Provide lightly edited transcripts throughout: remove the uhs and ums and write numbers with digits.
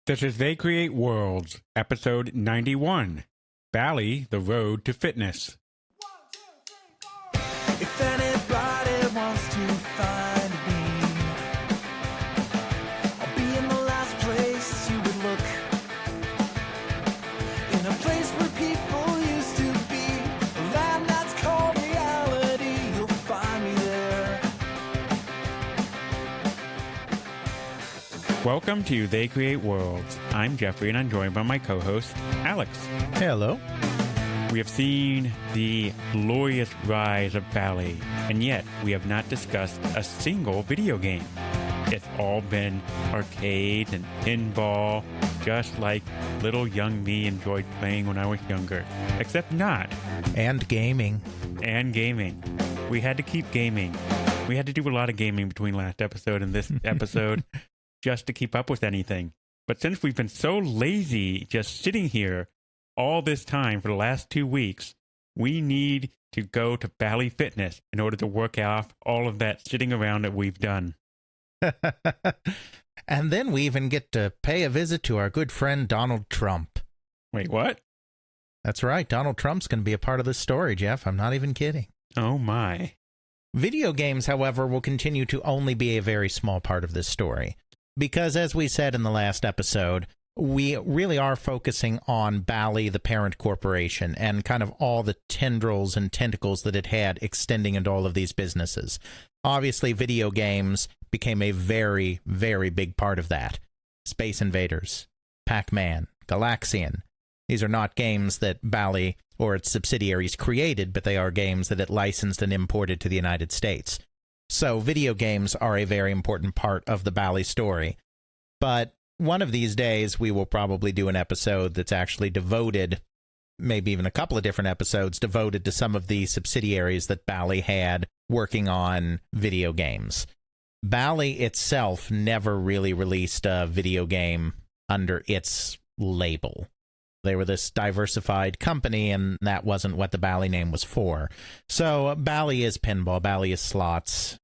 This is They Create Worlds, episode 91, Bally, the Road to Fitness. 1, 2, 3, 4. If anybody wants to find me, I'll be in the last place you would look. In a place where people used to be, a land that's called reality. You'll find me there. Welcome to They Create Worlds. I'm Jeffrey, and I'm joined by my co-host, Alex. Hello. We have seen the glorious rise of Bally, and yet we have not discussed a single video game. It's all been arcades and pinball, just like little young me enjoyed playing when I was younger. Except not. And gaming. And gaming. We had to keep gaming. We had to do a lot of gaming between last episode and this episode just to keep up with anything. But since we've been so lazy just sitting here all this time for the last 2 weeks, we need to go to Bally Fitness in order to work off all of that sitting around that we've done. And then we even get to pay a visit to our good friend Donald Trump. Wait, what? That's right. Donald Trump's going to be a part of this story, Jeff. I'm not even kidding. Oh, my. Video games, however, will continue to only be a very small part of this story. Because, as we said in the last episode, we really are focusing on Bally, the parent corporation, and kind of all the tendrils and tentacles that it had extending into all of these businesses. Obviously, video games became a very, very big part of that. Space Invaders, Pac-Man, Galaxian. These are not games that Bally or its subsidiaries created, but they are games that it licensed and imported to the United States. So video games are a very important part of the Bally story. But one of these days, we will probably do an episode that's actually devoted, maybe even a couple of different episodes, devoted to some of the subsidiaries that Bally had working on video games. Bally itself never really released a video game under its label. They were this diversified company, and that wasn't what the Bally name was for. So Bally is pinball, Bally is slots,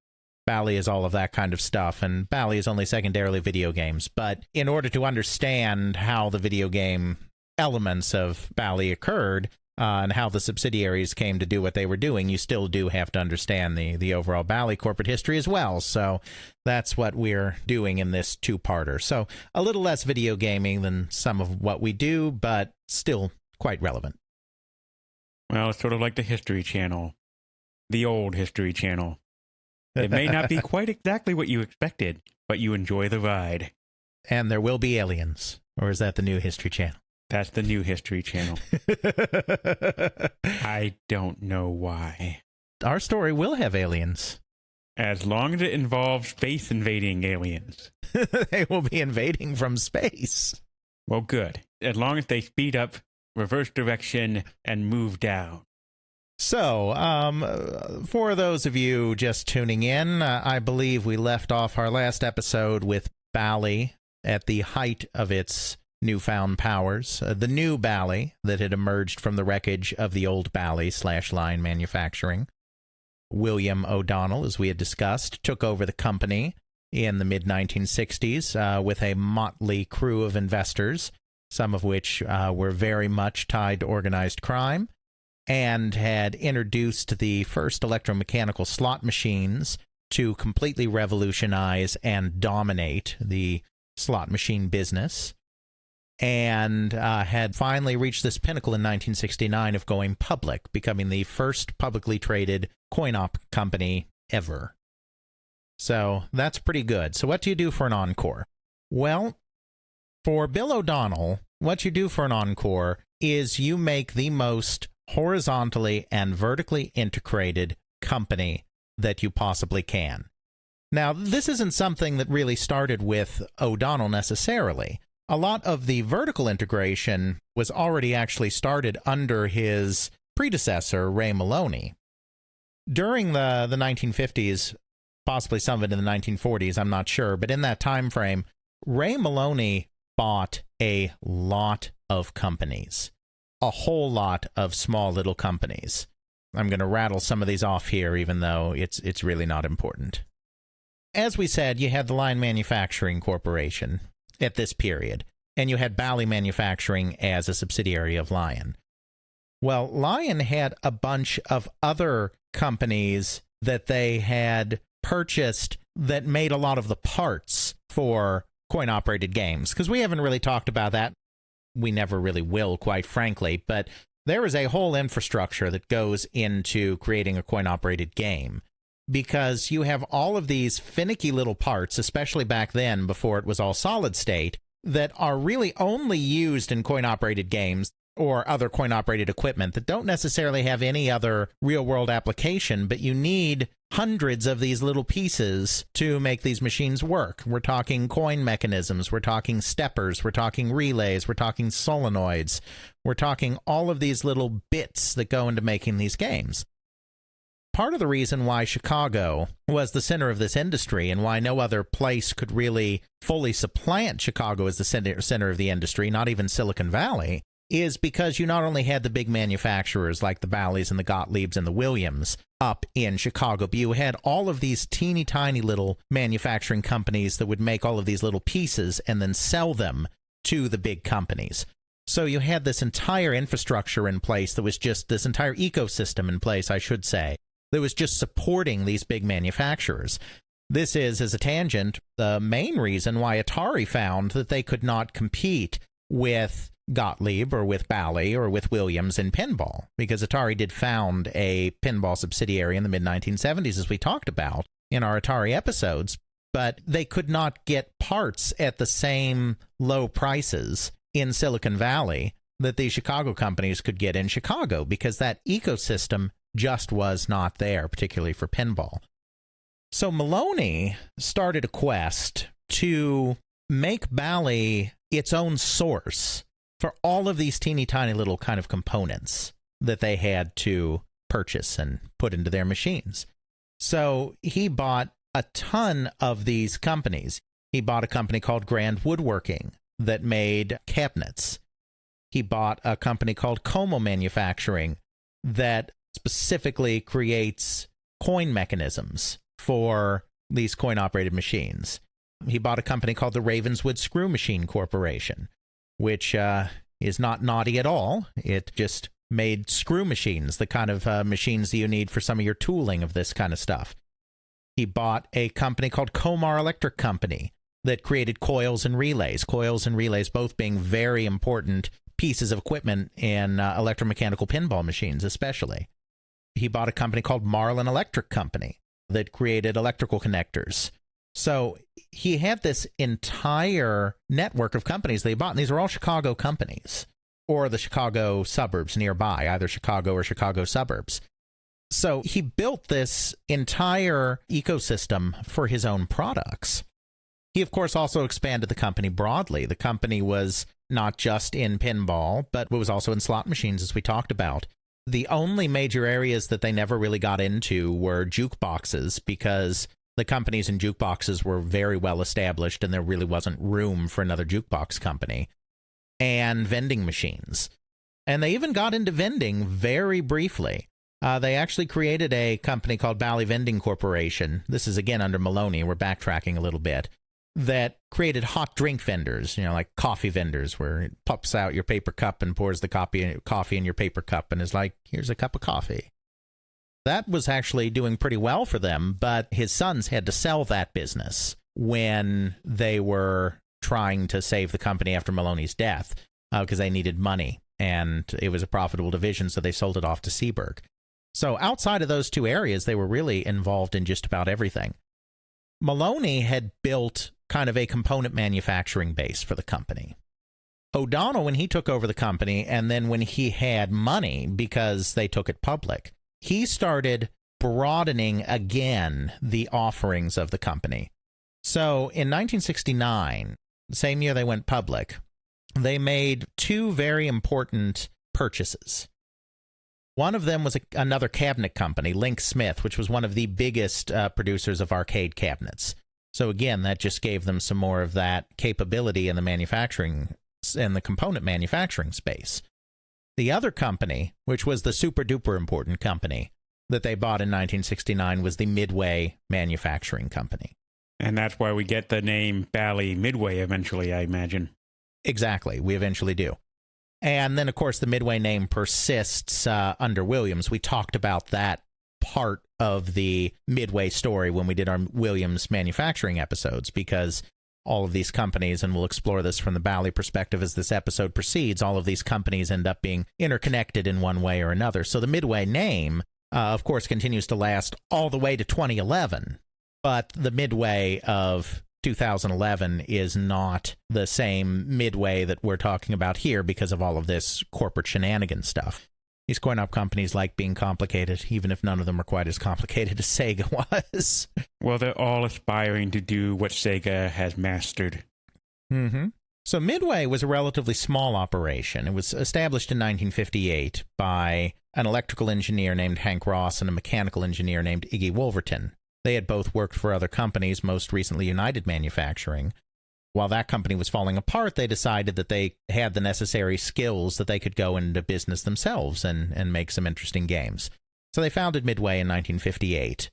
Bally is all of that kind of stuff, and Bally is only secondarily video games. But in order to understand how the video game elements of Bally occurred, and how the subsidiaries came to do what they were doing, you still do have to understand the overall Bally corporate history as well. So that's what we're doing in this two-parter. So a little less video gaming than some of what we do, but still quite relevant. Well, it's sort of like the History Channel. The old History Channel. It may not be quite exactly what you expected, but you enjoy the ride. And there will be aliens. Or is that the new History Channel? That's the new History Channel. I don't know why. Our story will have aliens. As long as it involves space invading aliens. They will be invading from space. Well, good. As long as they speed up, reverse direction, and move down. So, for those of you just tuning in, I believe we left off our last episode with Bally at the height of its newfound powers. The new Bally that had emerged from the wreckage of the old Bally / line manufacturing. William O'Donnell, as we had discussed, took over the company in the mid-1960s with a motley crew of investors, some of which were very much tied to organized crime, and had introduced the first electromechanical slot machines to completely revolutionize and dominate the slot machine business, and had finally reached this pinnacle in 1969 of going public, becoming the first publicly traded coin-op company ever. So that's pretty good. So what do you do for an encore? Well, for Bill O'Donnell, what you do for an encore is you make the most horizontally and vertically integrated company that you possibly can. Now, this isn't something that really started with O'Donnell necessarily. A lot of the vertical integration was already actually started under his predecessor, Ray Maloney. During the 1950s, possibly some of it in the 1940s, I'm not sure, but in that time frame, Ray Maloney bought a lot of companies. A whole lot of small little companies. I'm going to rattle some of these off here, even though it's really not important. As we said, you had the Line Manufacturing Corporation at this period. and you had Bally Manufacturing as a subsidiary of Lion. Well, Lion had a bunch of other companies that they had purchased that made a lot of the parts for coin-operated games, because we haven't really talked about that. We never really will, quite frankly, but there is a whole infrastructure that goes into creating a coin-operated game, because you have all of these finicky little parts, especially back then before it was all solid state, that are really only used in coin-operated games or other coin-operated equipment that don't necessarily have any other real-world application, but you need hundreds of these little pieces to make these machines work. We're talking coin mechanisms, we're talking steppers, we're talking relays, we're talking solenoids, we're talking all of these little bits that go into making these games. Part of the reason why Chicago was the center of this industry and why no other place could really fully supplant Chicago as the center of the industry, not even Silicon Valley, is because you not only had the big manufacturers like the Ballys and the Gottliebs and the Williams up in Chicago, but you had all of these teeny tiny little manufacturing companies that would make all of these little pieces and then sell them to the big companies. So you had this entire infrastructure in place that was just this entire ecosystem in place, I should say, that was just supporting these big manufacturers. This is, as a tangent, the main reason why Atari found that they could not compete with Gottlieb or with Bally or with Williams in pinball, because Atari did found a pinball subsidiary in the mid-1970s, as we talked about in our Atari episodes, but they could not get parts at the same low prices in Silicon Valley that the Chicago companies could get in Chicago, because that ecosystem just was not there, particularly for pinball. So Maloney started a quest to make Bally its own source for all of these teeny tiny little kind of components that they had to purchase and put into their machines. So he bought a ton of these companies. He bought a company called Grand Woodworking that made cabinets. He bought a company called Como Manufacturing that specifically creates coin mechanisms for these coin-operated machines. He bought a company called the Ravenswood Screw Machine Corporation, which is not naughty at all. It just made screw machines, the kind of machines that you need for some of your tooling of this kind of stuff. He bought a company called Comar Electric Company that created coils and relays both being very important pieces of equipment in electromechanical pinball machines especially. He bought a company called Marlin Electric Company that created electrical connectors. So he had this entire network of companies they bought, and these are all Chicago companies, or the Chicago suburbs nearby, either Chicago or Chicago suburbs. So he built this entire ecosystem for his own products. He, of course, also expanded the company broadly. The company was not just in pinball, but was also in slot machines, as we talked about. The only major areas that they never really got into were jukeboxes, because the companies in jukeboxes were very well established and there really wasn't room for another jukebox company, and vending machines. And they even got into vending very briefly. They actually created a company called Bally Vending Corporation. This is, again, under Maloney. We're backtracking a little bit. That created hot drink vendors, like coffee vendors, where it pops out your paper cup and pours the coffee in your paper cup and is like, here's a cup of coffee. That was actually doing pretty well for them, but his sons had to sell that business when they were trying to save the company after Maloney's death, because they needed money, and it was a profitable division, so they sold it off to Seaberg. So outside of those two areas, they were really involved in just about everything. Maloney had built kind of a component manufacturing base for the company. O'Donnell, when he took over the company, and then when he had money because they took it public, he started broadening again the offerings of the company. So in 1969, the same year they went public, they made two very important purchases. One of them was another cabinet company, Link Smith, which was one of the biggest producers of arcade cabinets. So again, that just gave them some more of that capability in the manufacturing and the component manufacturing space. The other company, which was the super duper important company that they bought in 1969, was the Midway Manufacturing Company. And that's why we get the name Bally Midway eventually, I imagine. Exactly. We eventually do. And then, of course, the Midway name persists under Williams. We talked about that part of the Midway story when we did our Williams manufacturing episodes, because all of these companies, and we'll explore this from the Bally perspective as this episode proceeds, all of these companies end up being interconnected in one way or another. So the Midway name, of course, continues to last all the way to 2011, but the Midway of 2011 is not the same Midway that we're talking about here because of all of this corporate shenanigans stuff. These coin-op companies like being complicated, even if none of them are quite as complicated as Sega was. Well, they're all aspiring to do what Sega has mastered. Mm-hmm. So Midway was a relatively small operation. It was established in 1958 by an electrical engineer named Hank Ross and a mechanical engineer named Iggy Wolverton. They had both worked for other companies, most recently United Manufacturing. While that company was falling apart, they decided that they had the necessary skills that they could go into business themselves and make some interesting games. So they founded Midway in 1958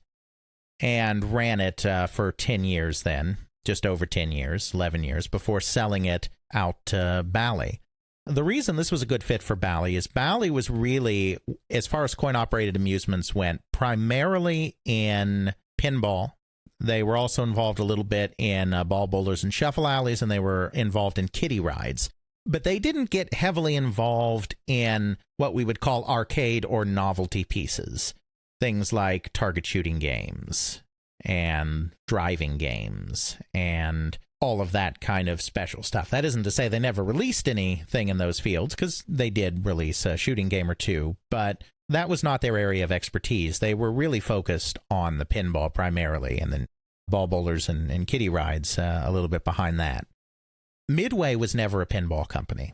and ran it for 10 years then, just over 10 years, 11 years, before selling it out to Bally. The reason this was a good fit for Bally is Bally was really, as far as coin-operated amusements went, primarily in pinball. They were also involved a little bit in ball bowlers and shuffle alleys, and they were involved in kiddie rides. But they didn't get heavily involved in what we would call arcade or novelty pieces. Things like target shooting games and driving games and all of that kind of special stuff. That isn't to say they never released anything in those fields, because they did release a shooting game or two, but that was not their area of expertise. They were really focused on the pinball primarily, and then ball bowlers and kiddie rides a little bit behind that. Midway was never a pinball company.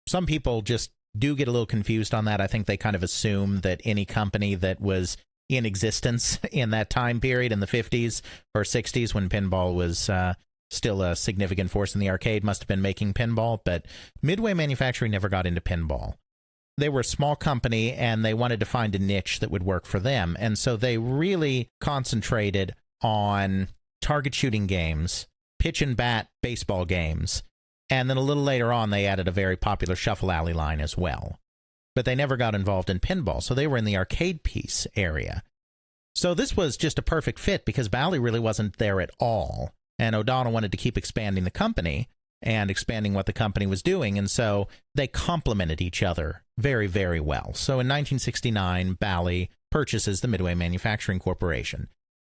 Some people just do get a little confused on that. I think they kind of assume that any company that was in existence in that time period in the 50s or 60s when pinball was still a significant force in the arcade must have been making pinball, but Midway Manufacturing never got into pinball. They were a small company, and they wanted to find a niche that would work for them, and so they really concentrated on target shooting games, pitch and bat baseball games, and then a little later on they added a very popular shuffle alley line as well. But they never got involved in pinball, so they were in the arcade piece area. So this was just a perfect fit because Bally really wasn't there at all, and O'Donnell wanted to keep expanding the company and expanding what the company was doing, and so they complemented each other very, very well. So in 1969, Bally purchases the Midway Manufacturing Corporation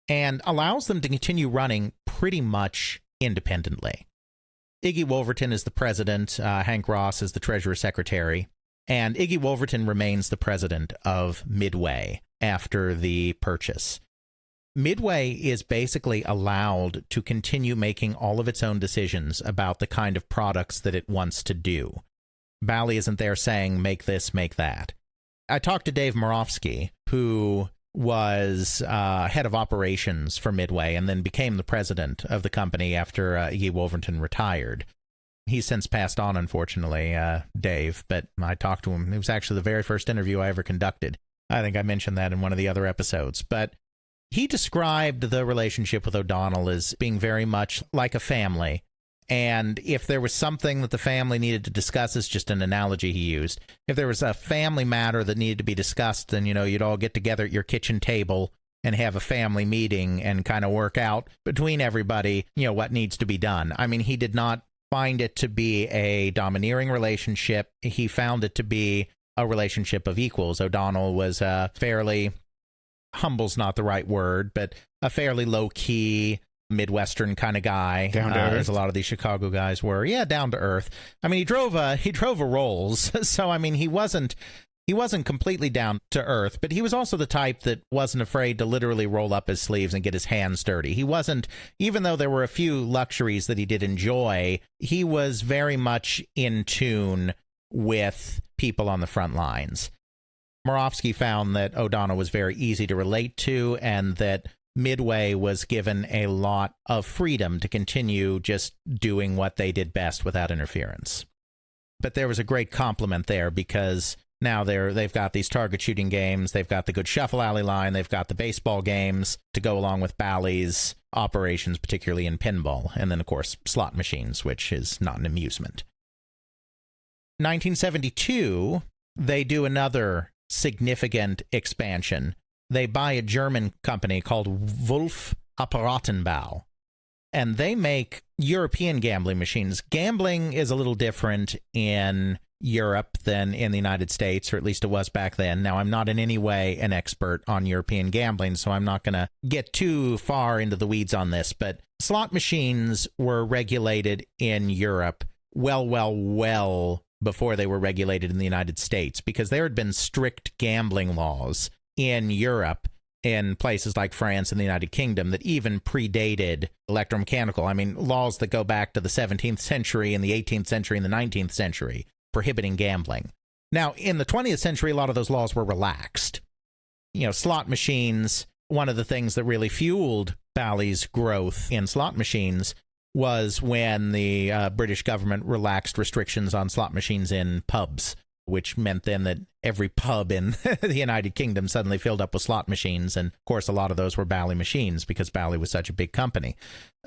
and allows them to continue running pretty much independently. Iggy Wolverton is the president, Hank Ross is the treasurer secretary, and Iggy Wolverton remains the president of Midway after the purchase. Midway is basically allowed to continue making all of its own decisions about the kind of products that it wants to do. Bally isn't there saying, make this, make that. I talked to Dave Morofsky, who was head of operations for Midway and then became the president of the company after Iggy Wolverton retired. He's since passed on, unfortunately, Dave, but I talked to him. It was actually the very first interview I ever conducted. I think I mentioned that in one of the other episodes, but he described the relationship with O'Donnell as being very much like a family. And if there was something that the family needed to discuss, is just an analogy he used. If there was a family matter that needed to be discussed, then, you'd all get together at your kitchen table and have a family meeting and kind of work out between everybody, what needs to be done. I mean, he did not find it to be a domineering relationship. He found it to be a relationship of equals. O'Donnell was fairly, humble's not the right word, but a fairly low-key, Midwestern kind of guy, down to earth, as a lot of these Chicago guys were. Yeah, down to earth. I mean, he drove a Rolls, so I mean, he wasn't completely down to earth, but he was also the type that wasn't afraid to literally roll up his sleeves and get his hands dirty. He wasn't, even though there were a few luxuries that he did enjoy, he was very much in tune with people on the front lines. Morofsky found that O'Donnell was very easy to relate to, and that Midway was given a lot of freedom to continue just doing what they did best without interference. But there was a great compliment there, because now they've got these target shooting games, they've got the good shuffle alley line, they've got the baseball games to go along with Bally's operations, particularly in pinball, and then, of course, slot machines, which is not an amusement. 1972, they do another significant expansion. They buy a German company called Wolf Apparattenbau, and they make European gambling machines. Gambling is a little different in Europe than in the United States, or at least it was back then. Now, I'm not in any way an expert on European gambling, so I'm not going to get too far into the weeds on this, but slot machines were regulated in Europe well before they were regulated in the United States, because there had been strict gambling laws in Europe, in places like France and the United Kingdom, that even predated electromechanical. I mean, laws that go back to the 17th century and the 18th century and the 19th century prohibiting gambling. Now, in the 20th century, a lot of those laws were relaxed. You know, slot machines, one of the things that really fueled Bally's growth in slot machines was when the British government relaxed restrictions on slot machines in pubs, which meant then that every pub in the United Kingdom suddenly filled up with slot machines. And, of course, a lot of those were Bally machines because Bally was such a big company.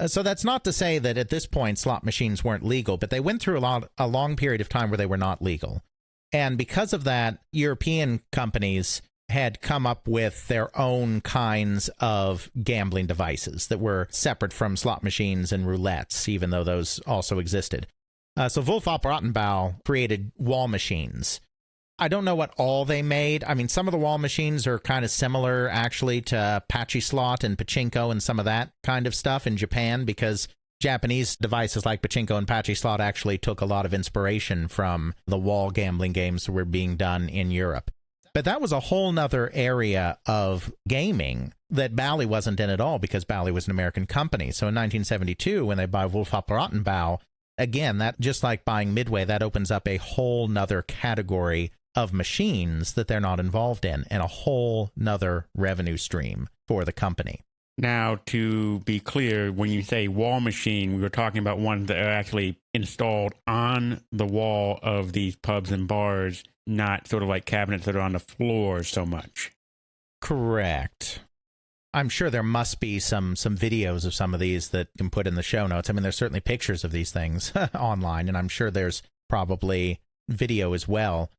So that's not to say that at this point slot machines weren't legal, but they went through a long period of time where they were not legal. And because of that, European companies had come up with their own kinds of gambling devices that were separate from slot machines and roulettes, even though those also existed. So Wolf Apparattenbau created wall machines. I don't know what all they made. I mean, some of the wall machines are kind of similar, actually, to Pachi slot and pachinko and some of that kind of stuff in Japan, because Japanese devices like pachinko and Pachi slot actually took a lot of inspiration from the wall gambling games that were being done in Europe. But that was a whole nother area of gaming that Bally wasn't in at all, because Bally was an American company. So in 1972, when they buy Wolf Apparattenbau, again, that, just like buying Midway, that opens up a whole nother category of machines that they're not involved in, and a whole nother revenue stream for the company. Now, to be clear, when you say wall machine, we were talking about ones that are actually installed on the wall of these pubs and bars, not sort of like cabinets that are on the floor so much. Correct. I'm sure there must be some videos of some of these that can put in the show notes. I mean, there's certainly pictures of these things online, and I'm sure there's probably video as well.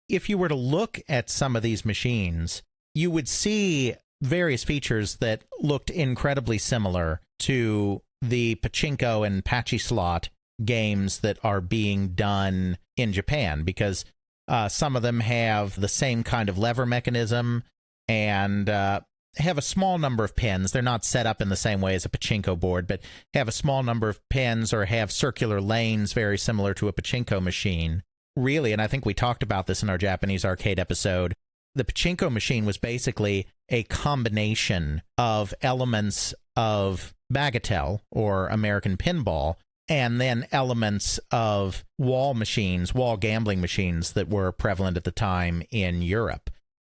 If you were to look at some of these machines, you would see various features that looked incredibly similar to the pachinko and Pachi slot games that are being done in Japan, because some of them have the same kind of lever mechanism and have a small number of pins. They're not set up in the same way as a pachinko board, but have a small number of pins or have circular lanes very similar to a pachinko machine. Really, and I think we talked about this in our Japanese arcade episode, the pachinko machine was basically a combination of elements of bagatelle, or American pinball, and then elements of wall machines, wall gambling machines that were prevalent at the time in Europe.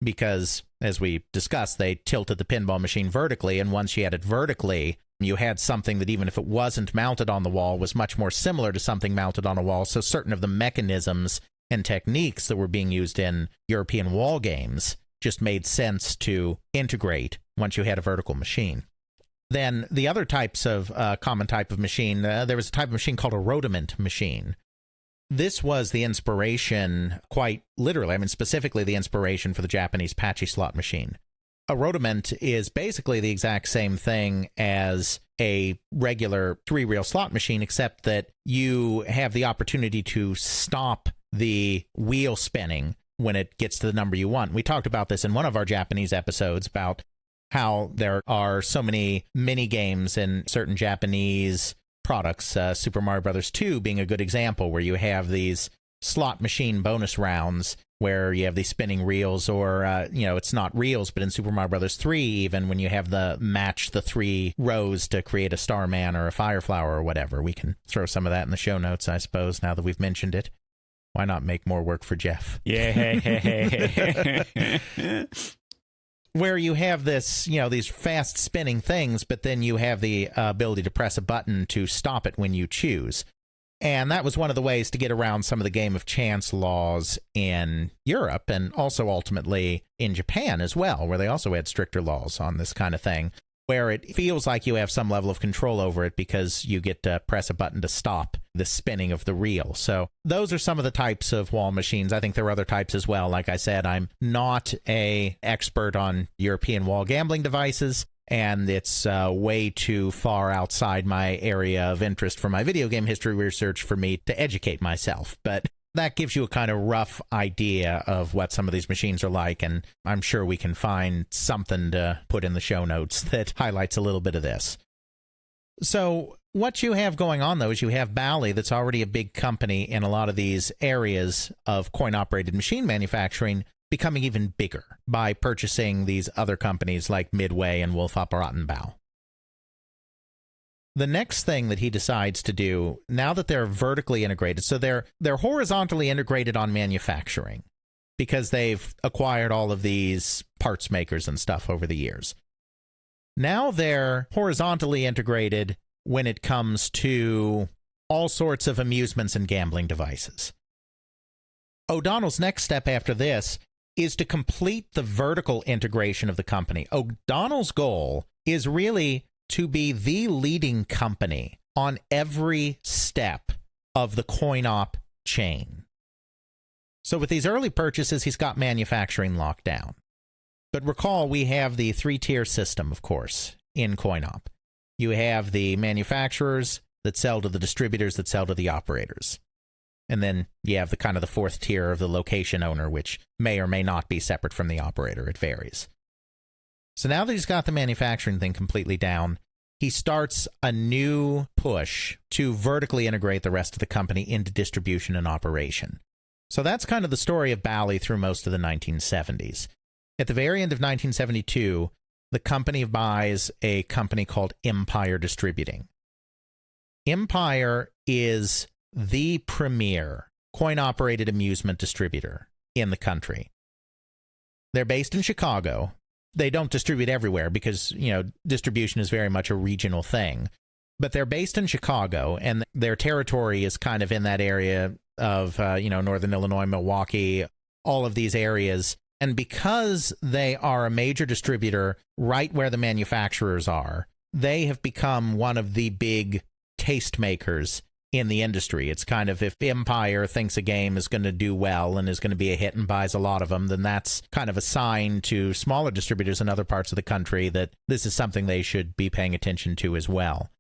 Because, as we discussed, they tilted the pinball machine vertically, and once you had it vertically, you had something that, even if it wasn't mounted on the wall, was much more similar to something mounted on a wall. So certain of the mechanisms and techniques that were being used in European wall games just made sense to integrate once you had a vertical machine. Then the other types of common type of machine, there was a type of machine called a rudiment machine. This was the inspiration, quite literally, I mean specifically the inspiration for the Japanese Pachi slot machine. A rudiment is basically the exact same thing as a regular three-reel slot machine, except that you have the opportunity to stop the wheel spinning when it gets to the number you want. We talked about this in one of our Japanese episodes about how there are so many mini games in certain Japanese products, Super Mario Bros. 2 being a good example, where you have these slot machine bonus rounds where you have these spinning reels, or, it's not reels, but in Super Mario Bros. 3, even when you have the match the 3 rows to create a Starman or a Fire Flower or whatever. We can throw some of that in the show notes, I suppose, now that we've mentioned it. Why not make more work for Jeff? Yeah. Where you have this, these fast spinning things, but then you have the ability to press a button to stop it when you choose. And that was one of the ways to get around some of the game of chance laws in Europe, and also ultimately in Japan as well, where they also had stricter laws on this kind of thing. where it feels like you have some level of control over it because you get to press a button to stop the spinning of the reel. So those are some of the types of wall machines. I think there are other types as well. Like I said, I'm not an expert on European wall gambling devices, and it's way too far outside my area of interest for my video game history research for me to educate myself. But that gives you a kind of rough idea of what some of these machines are like, and I'm sure we can find something to put in the show notes that highlights a little bit of this. So what you have going on, though, is you have Bally, that's already a big company in a lot of these areas of coin-operated machine manufacturing, becoming even bigger by purchasing these other companies like Midway and Wolfop Rottenbau. The next thing that he decides to do, now that they're vertically integrated, so they're horizontally integrated on manufacturing because they've acquired all of these parts makers and stuff over the years. Now they're horizontally integrated when it comes to all sorts of amusements and gambling devices. O'Donnell's next step after this is to complete the vertical integration of the company. O'Donnell's goal is really to be the leading company on every step of the coin-op chain. So with these early purchases, he's got manufacturing locked down. But recall, we have the three-tier system, of course, in coin-op. You have the manufacturers that sell to the distributors that sell to the operators. And then you have the kind of the fourth tier of the location owner, which may or may not be separate from the operator. It varies. So now that he's got the manufacturing thing completely down, he starts a new push to vertically integrate the rest of the company into distribution and operation. So that's kind of the story of Bally through most of the 1970s. At the very end of 1972, the company buys a company called Empire Distributing. Empire is the premier coin-operated amusement distributor in the country. They're based in Chicago. They don't distribute everywhere because, distribution is very much a regional thing. But they're based in Chicago, and their territory is kind of in that area of, northern Illinois, Milwaukee, all of these areas. And because they are a major distributor right where the manufacturers are, they have become one of the big tastemakers in the industry. It's kind of, if Empire thinks a game is going to do well and is going to be a hit and buys a lot of them, then that's kind of a sign to smaller distributors in other parts of the country that this is something they should be paying attention to as well.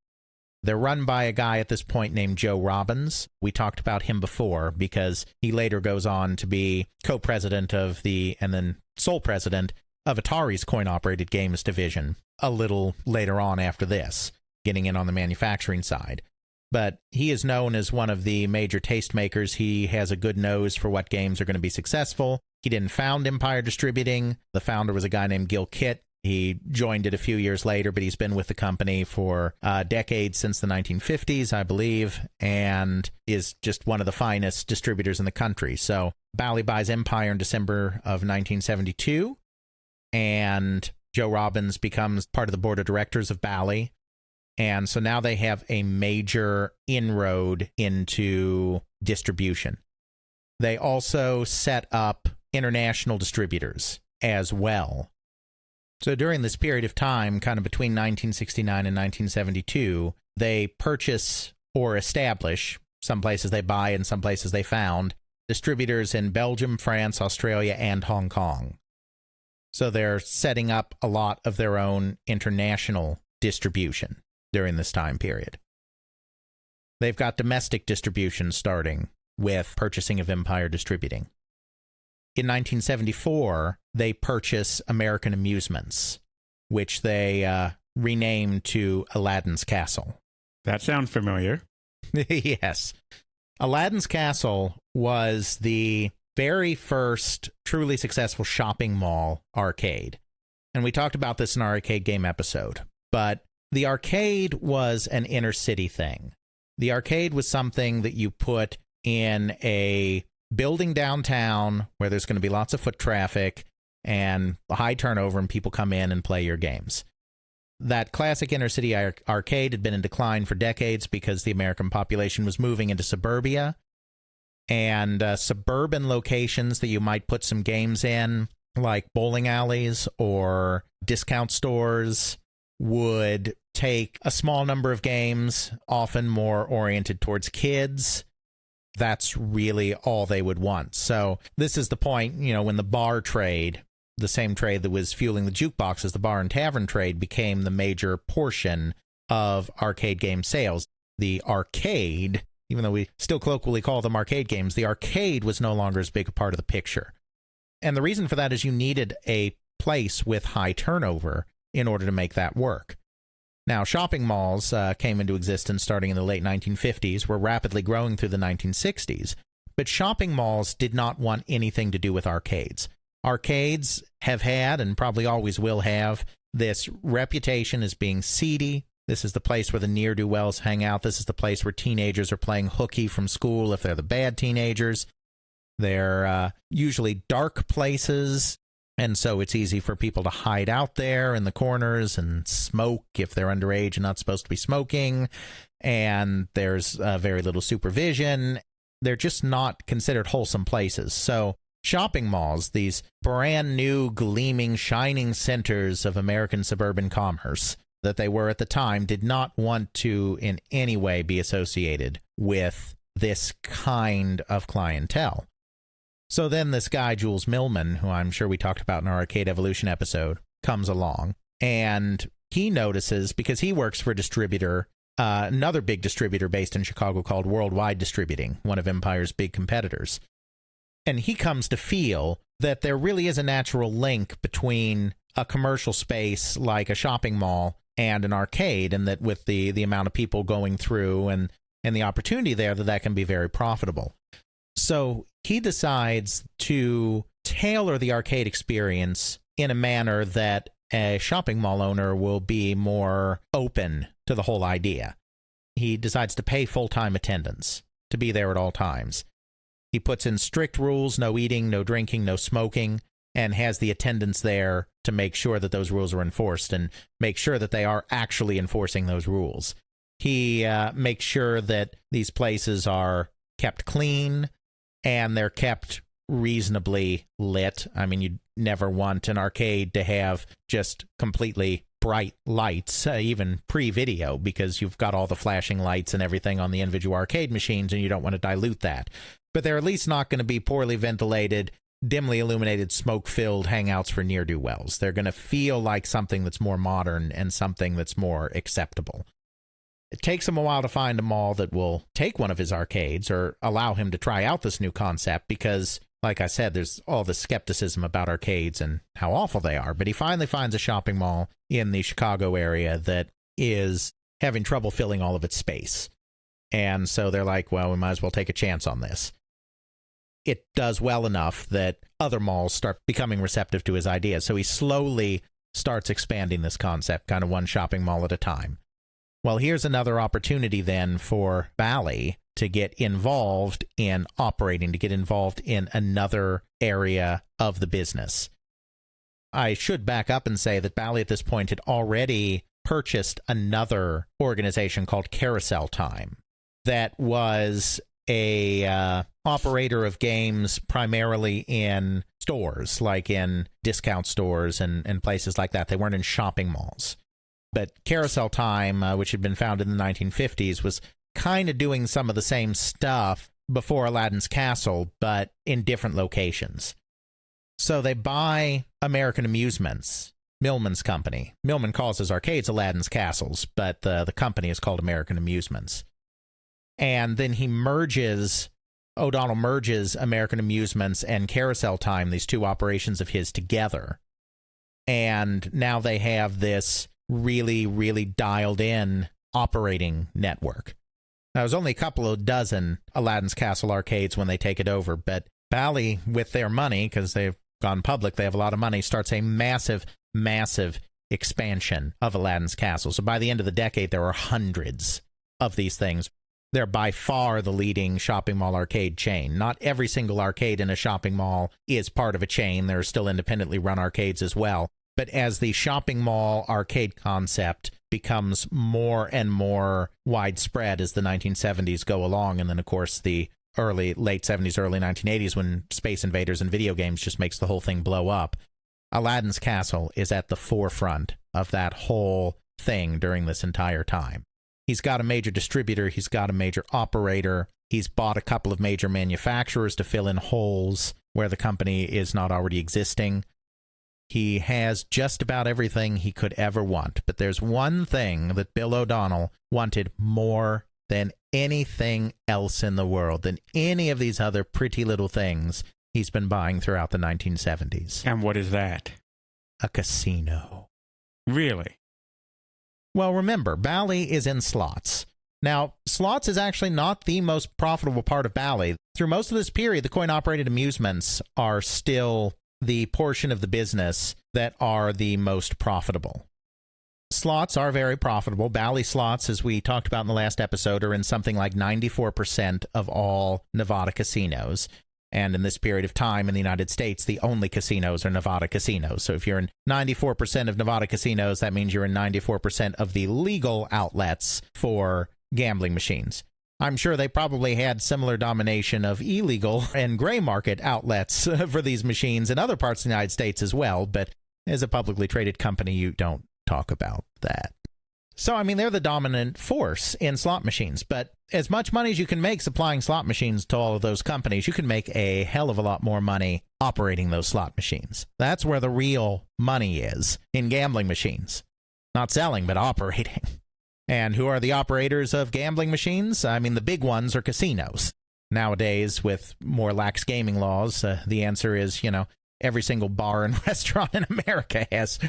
They're run by a guy at this point named Joe Robbins. We talked about him before because he later goes on to be co-president of and then sole president of Atari's coin-operated games division a little later on after this, getting in on the manufacturing side. But he is known as one of the major tastemakers. He has a good nose for what games are going to be successful. He didn't found Empire Distributing. The founder was a guy named Gil Kitt. He joined it a few years later, but he's been with the company for decades, since the 1950s, I believe, and is just one of the finest distributors in the country. So Bally buys Empire in December of 1972, and Joe Robbins becomes part of the board of directors of Bally. And so now they have a major inroad into distribution. They also set up international distributors as well. So during this period of time, kind of between 1969 and 1972, they purchase or establish, some places they buy and some places they found, distributors in Belgium, France, Australia, and Hong Kong. So they're setting up a lot of their own international distribution during this time period. They've got domestic distribution starting with purchasing of Empire Distributing. In 1974, they purchase American Amusements, which they renamed to Aladdin's Castle. That sounds familiar. Yes. Aladdin's Castle was the very first truly successful shopping mall arcade. And we talked about this in our arcade game episode. But the arcade was an inner city thing. The arcade was something that you put in a building downtown where there's going to be lots of foot traffic and a high turnover, and people come in and play your games. That classic inner city arcade had been in decline for decades because the American population was moving into suburbia, and suburban locations that you might put some games in, like bowling alleys or discount stores, would take a small number of games, often more oriented towards kids. That's really all they would want. So this is the point, when the bar trade, the same trade that was fueling the jukeboxes, the bar and tavern trade, became the major portion of arcade game sales. The arcade, even though we still colloquially call them arcade games, the arcade was no longer as big a part of the picture. And the reason for that is you needed a place with high turnover in order to make that work. Now, shopping malls came into existence starting in the late 1950s, were rapidly growing through the 1960s, but shopping malls did not want anything to do with arcades. Arcades have had, and probably always will have, this reputation as being seedy. This is the place where the ne'er-do-wells hang out. This is the place where teenagers are playing hooky from school if they're the bad teenagers. They're usually dark places, and so it's easy for people to hide out there in the corners and smoke if they're underage and not supposed to be smoking, and there's very little supervision. They're just not considered wholesome places. So shopping malls, these brand new, gleaming, shining centers of American suburban commerce that they were at the time, did not want to in any way be associated with this kind of clientele. So then this guy, Jules Millman, who I'm sure we talked about in our Arcade Evolution episode, comes along, and he notices, because he works for a distributor, another big distributor based in Chicago called Worldwide Distributing, one of Empire's big competitors. And he comes to feel that there really is a natural link between a commercial space like a shopping mall and an arcade, and that with the amount of people going through and the opportunity there, that can be very profitable. So he decides to tailor the arcade experience in a manner that a shopping mall owner will be more open to the whole idea. He decides to pay full-time attendance to be there at all times. He puts in strict rules, no eating, no drinking, no smoking, and has the attendants there to make sure that those rules are enforced and make sure that they are actually enforcing those rules. He makes sure that these places are kept clean and they're kept reasonably lit. I mean, you'd never want an arcade to have just completely bright lights, even pre-video, because you've got all the flashing lights and everything on the individual arcade machines, and you don't want to dilute that. But they're at least not going to be poorly ventilated, dimly illuminated, smoke-filled hangouts for ne'er-do-wells. They're going to feel like something that's more modern and something that's more acceptable. It takes him a while to find a mall that will take one of his arcades or allow him to try out this new concept because, like I said, there's all this skepticism about arcades and how awful they are. But he finally finds a shopping mall in the Chicago area that is having trouble filling all of its space. And so they're like, well, we might as well take a chance on this. It does well enough that other malls start becoming receptive to his ideas. So he slowly starts expanding this concept, kind of one shopping mall at a time. Well, here's another opportunity then for Bally to get involved in operating, to get involved in another area of the business. I should back up and say that Bally at this point had already purchased another organization called Carousel Time that was a operator of games primarily in stores, like in discount stores and places like that. They weren't in shopping malls. But Carousel Time, which had been founded in the 1950s, was kind of doing some of the same stuff before Aladdin's Castle, but in different locations. So they buy American Amusements, Millman's company. Millman calls his arcades Aladdin's Castles, but the company is called American Amusements. And then O'Donnell merges American Amusements and Carousel Time, these two operations of his, together. And now they have this really, really dialed in operating network. Now, there's only a couple of dozen Aladdin's Castle arcades when they take it over, but Bally, with their money, because they've gone public, they have a lot of money, starts a massive, massive expansion of Aladdin's Castle. So by the end of the decade, there are hundreds of these things. They're by far the leading shopping mall arcade chain. Not every single arcade in a shopping mall is part of a chain. There are still independently run arcades as well. But as the shopping mall arcade concept becomes more and more widespread as the 1970s go along, and then, of course, the late 70s, early 1980s, when Space Invaders and video games just makes the whole thing blow up, Aladdin's Castle is at the forefront of that whole thing during this entire time. He's got a major distributor. He's got a major operator. He's bought a couple of major manufacturers to fill in holes where the company is not already existing. He has just about everything he could ever want. But there's one thing that Bill O'Donnell wanted more than anything else in the world, than any of these other pretty little things he's been buying throughout the 1970s. And what is that? A casino. Really? Well, remember, Bally is in slots. Now, slots is actually not the most profitable part of Bally. Through most of this period, the coin-operated amusements are still the portion of the business that are the most profitable. Slots are very profitable. Bally slots, as we talked about in the last episode, are in something like 94% of all Nevada casinos. And in this period of time in the United States, the only casinos are Nevada casinos. So if you're in 94% of Nevada casinos, that means you're in 94% of the legal outlets for gambling machines. I'm sure they probably had similar domination of illegal and gray market outlets for these machines in other parts of the United States as well. But as a publicly traded company, you don't talk about that. So, I mean, they're the dominant force in slot machines, but as much money as you can make supplying slot machines to all of those companies, you can make a hell of a lot more money operating those slot machines. That's where the real money is, in gambling machines. Not selling, but operating. And who are the operators of gambling machines? I mean, the big ones are casinos. Nowadays, with more lax gaming laws, the answer is, every single bar and restaurant in America has,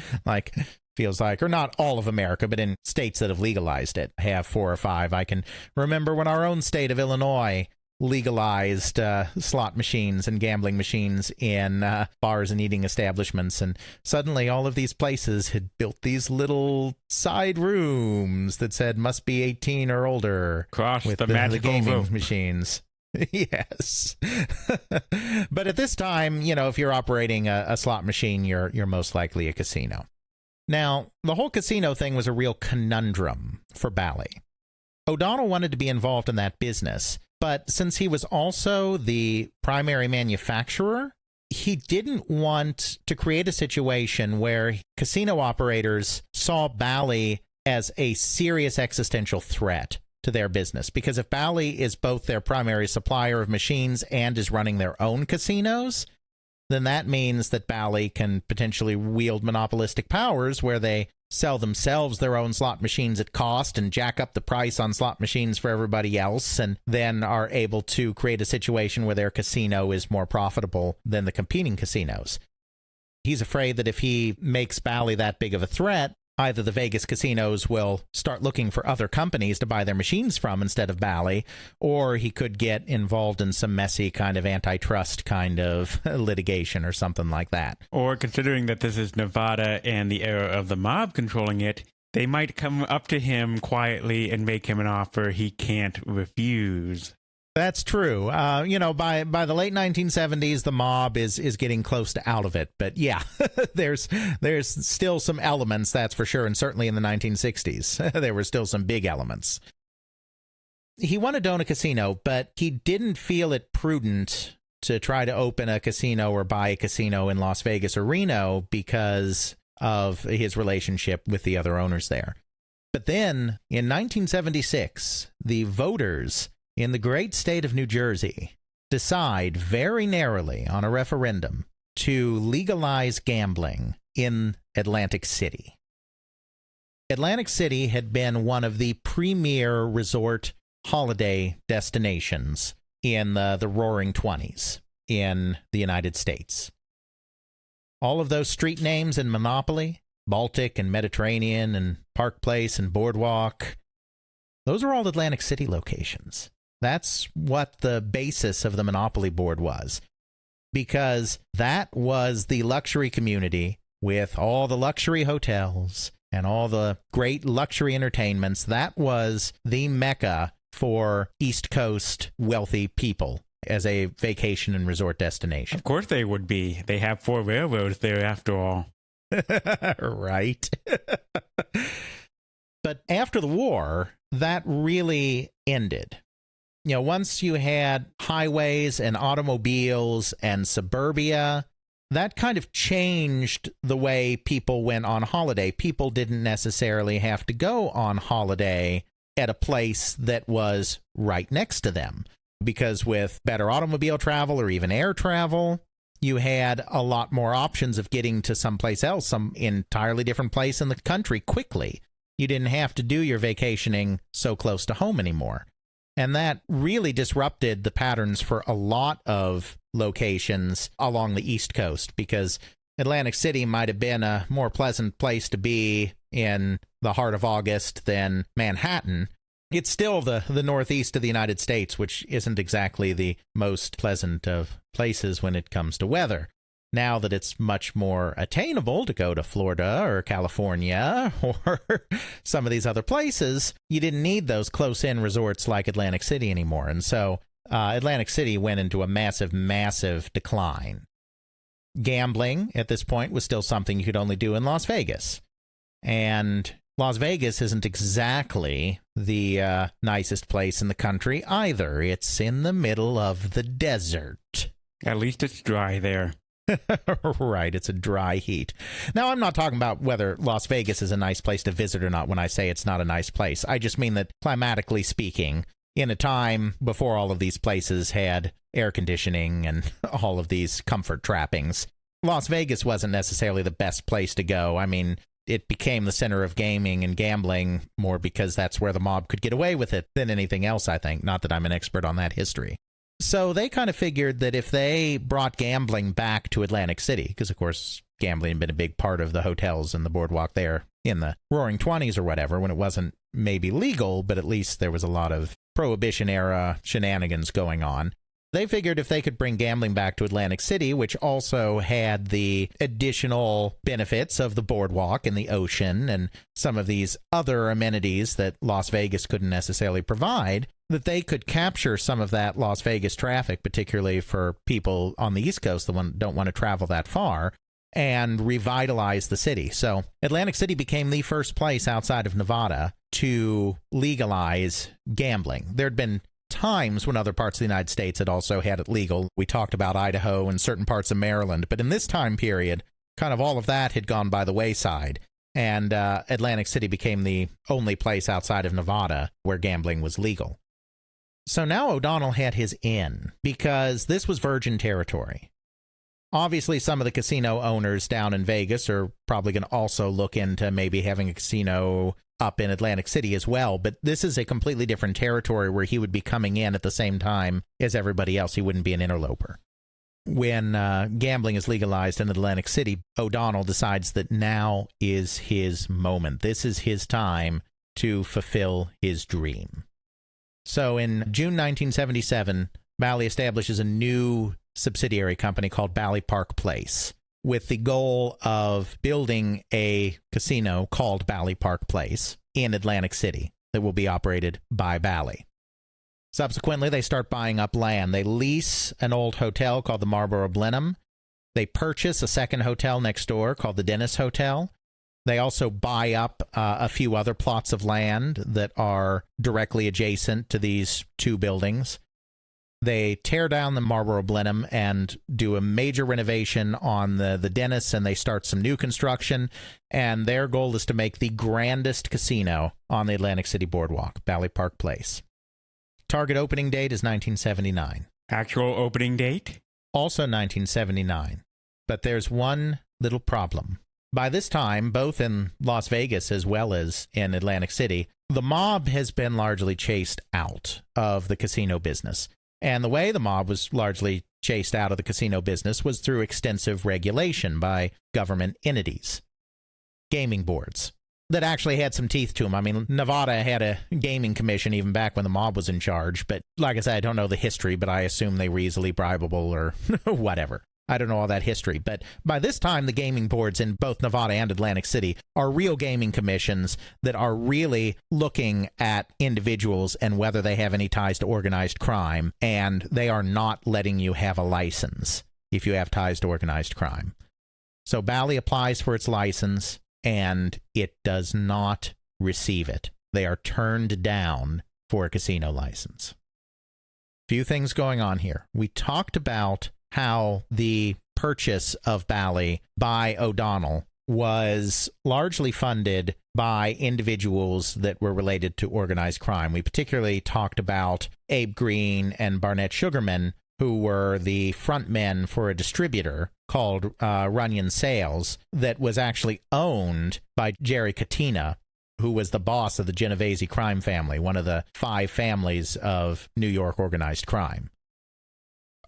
feels like, or not all of America, but in states that have legalized it, have 4 or 5. I can remember when our own state of Illinois legalized slot machines and gambling machines in bars and eating establishments, and suddenly all of these places had built these little side rooms that said must be 18 or older. Cross with the magical gaming vote. machines. Yes. But at this time, if you're operating a slot machine, you're most likely a casino. Now, the whole casino thing was a real conundrum for Bally. O'Donnell wanted to be involved in that business, but since he was also the primary manufacturer, he didn't want to create a situation where casino operators saw Bally as a serious existential threat to their business. Because if Bally is both their primary supplier of machines and is running their own casinos, then that means that Bally can potentially wield monopolistic powers where they sell themselves their own slot machines at cost and jack up the price on slot machines for everybody else, and then are able to create a situation where their casino is more profitable than the competing casinos. He's afraid that if he makes Bally that big of a threat, either the Vegas casinos will start looking for other companies to buy their machines from instead of Bally, or he could get involved in some messy kind of antitrust kind of litigation or something like that. Or considering that this is Nevada and the era of the mob controlling it, they might come up to him quietly and make him an offer he can't refuse. That's true. By the late 1970s, the mob is getting close to out of it. But yeah, there's still some elements, that's for sure. And certainly in the 1960s, there were still some big elements. He wanted to own a casino, but he didn't feel it prudent to try to open a casino or buy a casino in Las Vegas or Reno because of his relationship with the other owners there. But then in 1976, the voters in the great state of New Jersey decide very narrowly on a referendum to legalize gambling in Atlantic City. Atlantic City had been one of the premier resort holiday destinations in the Roaring 20s in the United States. All of those street names in Monopoly, Baltic and Mediterranean and Park Place and Boardwalk, those are all Atlantic City locations. That's what the basis of the Monopoly board was, because that was the luxury community with all the luxury hotels and all the great luxury entertainments. That was the mecca for East Coast wealthy people as a vacation and resort destination. Of course they would be. They have 4 railroads there after all. Right. But after the war, that really ended. Once you had highways and automobiles and suburbia, that kind of changed the way people went on holiday. People didn't necessarily have to go on holiday at a place that was right next to them, because with better automobile travel or even air travel, you had a lot more options of getting to someplace else, some entirely different place in the country quickly. You didn't have to do your vacationing so close to home anymore. And that really disrupted the patterns for a lot of locations along the East Coast, because Atlantic City might have been a more pleasant place to be in the heart of August than Manhattan. It's still the northeast of the United States, which isn't exactly the most pleasant of places when it comes to weather. Now that it's much more attainable to go to Florida or California or some of these other places, you didn't need those close-in resorts like Atlantic City anymore. And so Atlantic City went into a massive, massive decline. Gambling at this point was still something you could only do in Las Vegas. And Las Vegas isn't exactly the nicest place in the country either. It's in the middle of the desert. At least it's dry there. Right, it's a dry heat. Now, I'm not talking about whether Las Vegas is a nice place to visit or not when I say it's not a nice place. I just mean that, climatically speaking, in a time before all of these places had air conditioning and all of these comfort trappings, Las Vegas wasn't necessarily the best place to go. I mean, it became the center of gaming and gambling more because that's where the mob could get away with it than anything else, I think. Not that I'm an expert on that history. So they kind of figured that if they brought gambling back to Atlantic City, because, of course, gambling had been a big part of the hotels and the boardwalk there in the Roaring '20s or whatever, when it wasn't maybe legal, but at least there was a lot of Prohibition-era shenanigans going on. They figured if they could bring gambling back to Atlantic City, which also had the additional benefits of the boardwalk and the ocean and some of these other amenities that Las Vegas couldn't necessarily provide, that they could capture some of that Las Vegas traffic, particularly for people on the East Coast that don't want to travel that far, and revitalize the city. So Atlantic City became the first place outside of Nevada to legalize gambling. There'd been times when other parts of the United States had also had it legal. We talked about Idaho and certain parts of Maryland, but in this time period, kind of all of that had gone by the wayside, and Atlantic City became the only place outside of Nevada where gambling was legal. So now O'Donnell had his in, because this was virgin territory. Obviously, some of the casino owners down in Vegas are probably going to also look into maybe having a casino up in Atlantic City as well, but this is a completely different territory where he would be coming in at the same time as everybody else. He wouldn't be an interloper. When gambling is legalized in Atlantic City, O'Donnell decides that now is his moment. This is his time to fulfill his dream. So in June 1977, Bally establishes a new subsidiary company called Bally Park Place, with the goal of building a casino called Bally Park Place in Atlantic City that will be operated by Bally. Subsequently, they start buying up land. They lease an old hotel called the Marlborough Blenheim. They purchase a second hotel next door called the Dennis Hotel. They also buy up a few other plots of land that are directly adjacent to these two buildings. They tear down the Marlborough Blenheim and do a major renovation on the Dennis, and they start some new construction. And their goal is to make the grandest casino on the Atlantic City Boardwalk, Bally Park Place. Target opening date is 1979. Actual opening date? Also 1979. But there's one little problem. By this time, both in Las Vegas as well as in Atlantic City, the mob has been largely chased out of the casino business. And the way the mob was largely chased out of the casino business was through extensive regulation by government entities, gaming boards, that actually had some teeth to them. I mean, Nevada had a gaming commission even back when the mob was in charge. But like I said, I don't know the history, but I assume they were easily bribable or whatever. I don't know all that history, but by this time, the gaming boards in both Nevada and Atlantic City are real gaming commissions that are really looking at individuals and whether they have any ties to organized crime, and they are not letting you have a license if you have ties to organized crime. So Bally applies for its license, and it does not receive it. They are turned down for a casino license. Few things going on here. We talked about how the purchase of Bally by O'Donnell was largely funded by individuals that were related to organized crime. We particularly talked about Abe Green and Barnett Sugarman, who were the front men for a distributor called Runyon Sales that was actually owned by Jerry Katina, who was the boss of the Genovese crime family, one of the 5 families of New York organized crime.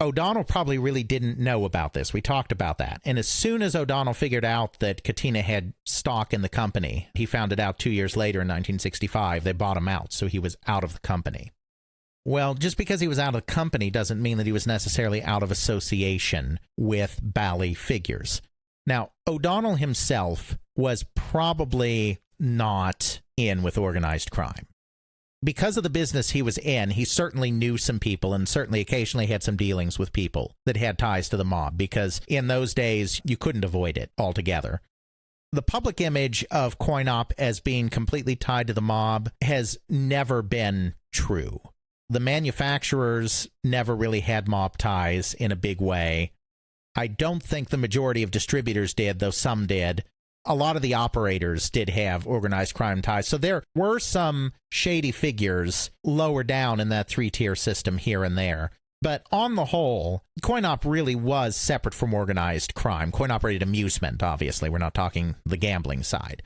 O'Donnell probably really didn't know about this. We talked about that. And as soon as O'Donnell figured out that Katina had stock in the company, he found it out 2 years later in 1965, they bought him out, so he was out of the company. Well, just because he was out of the company doesn't mean that he was necessarily out of association with Bally figures. Now, O'Donnell himself was probably not in with organized crime. Because of the business he was in, he certainly knew some people and certainly occasionally had some dealings with people that had ties to the mob, because in those days, you couldn't avoid it altogether. The public image of Coin-Op as being completely tied to the mob has never been true. The manufacturers never really had mob ties in a big way. I don't think the majority of distributors did, though some did. A lot of the operators did have organized crime ties. So there were some shady figures lower down in that 3-tier system here and there. But on the whole, Coin-Op really was separate from organized crime. Coin-operated amusement, obviously. We're not talking the gambling side.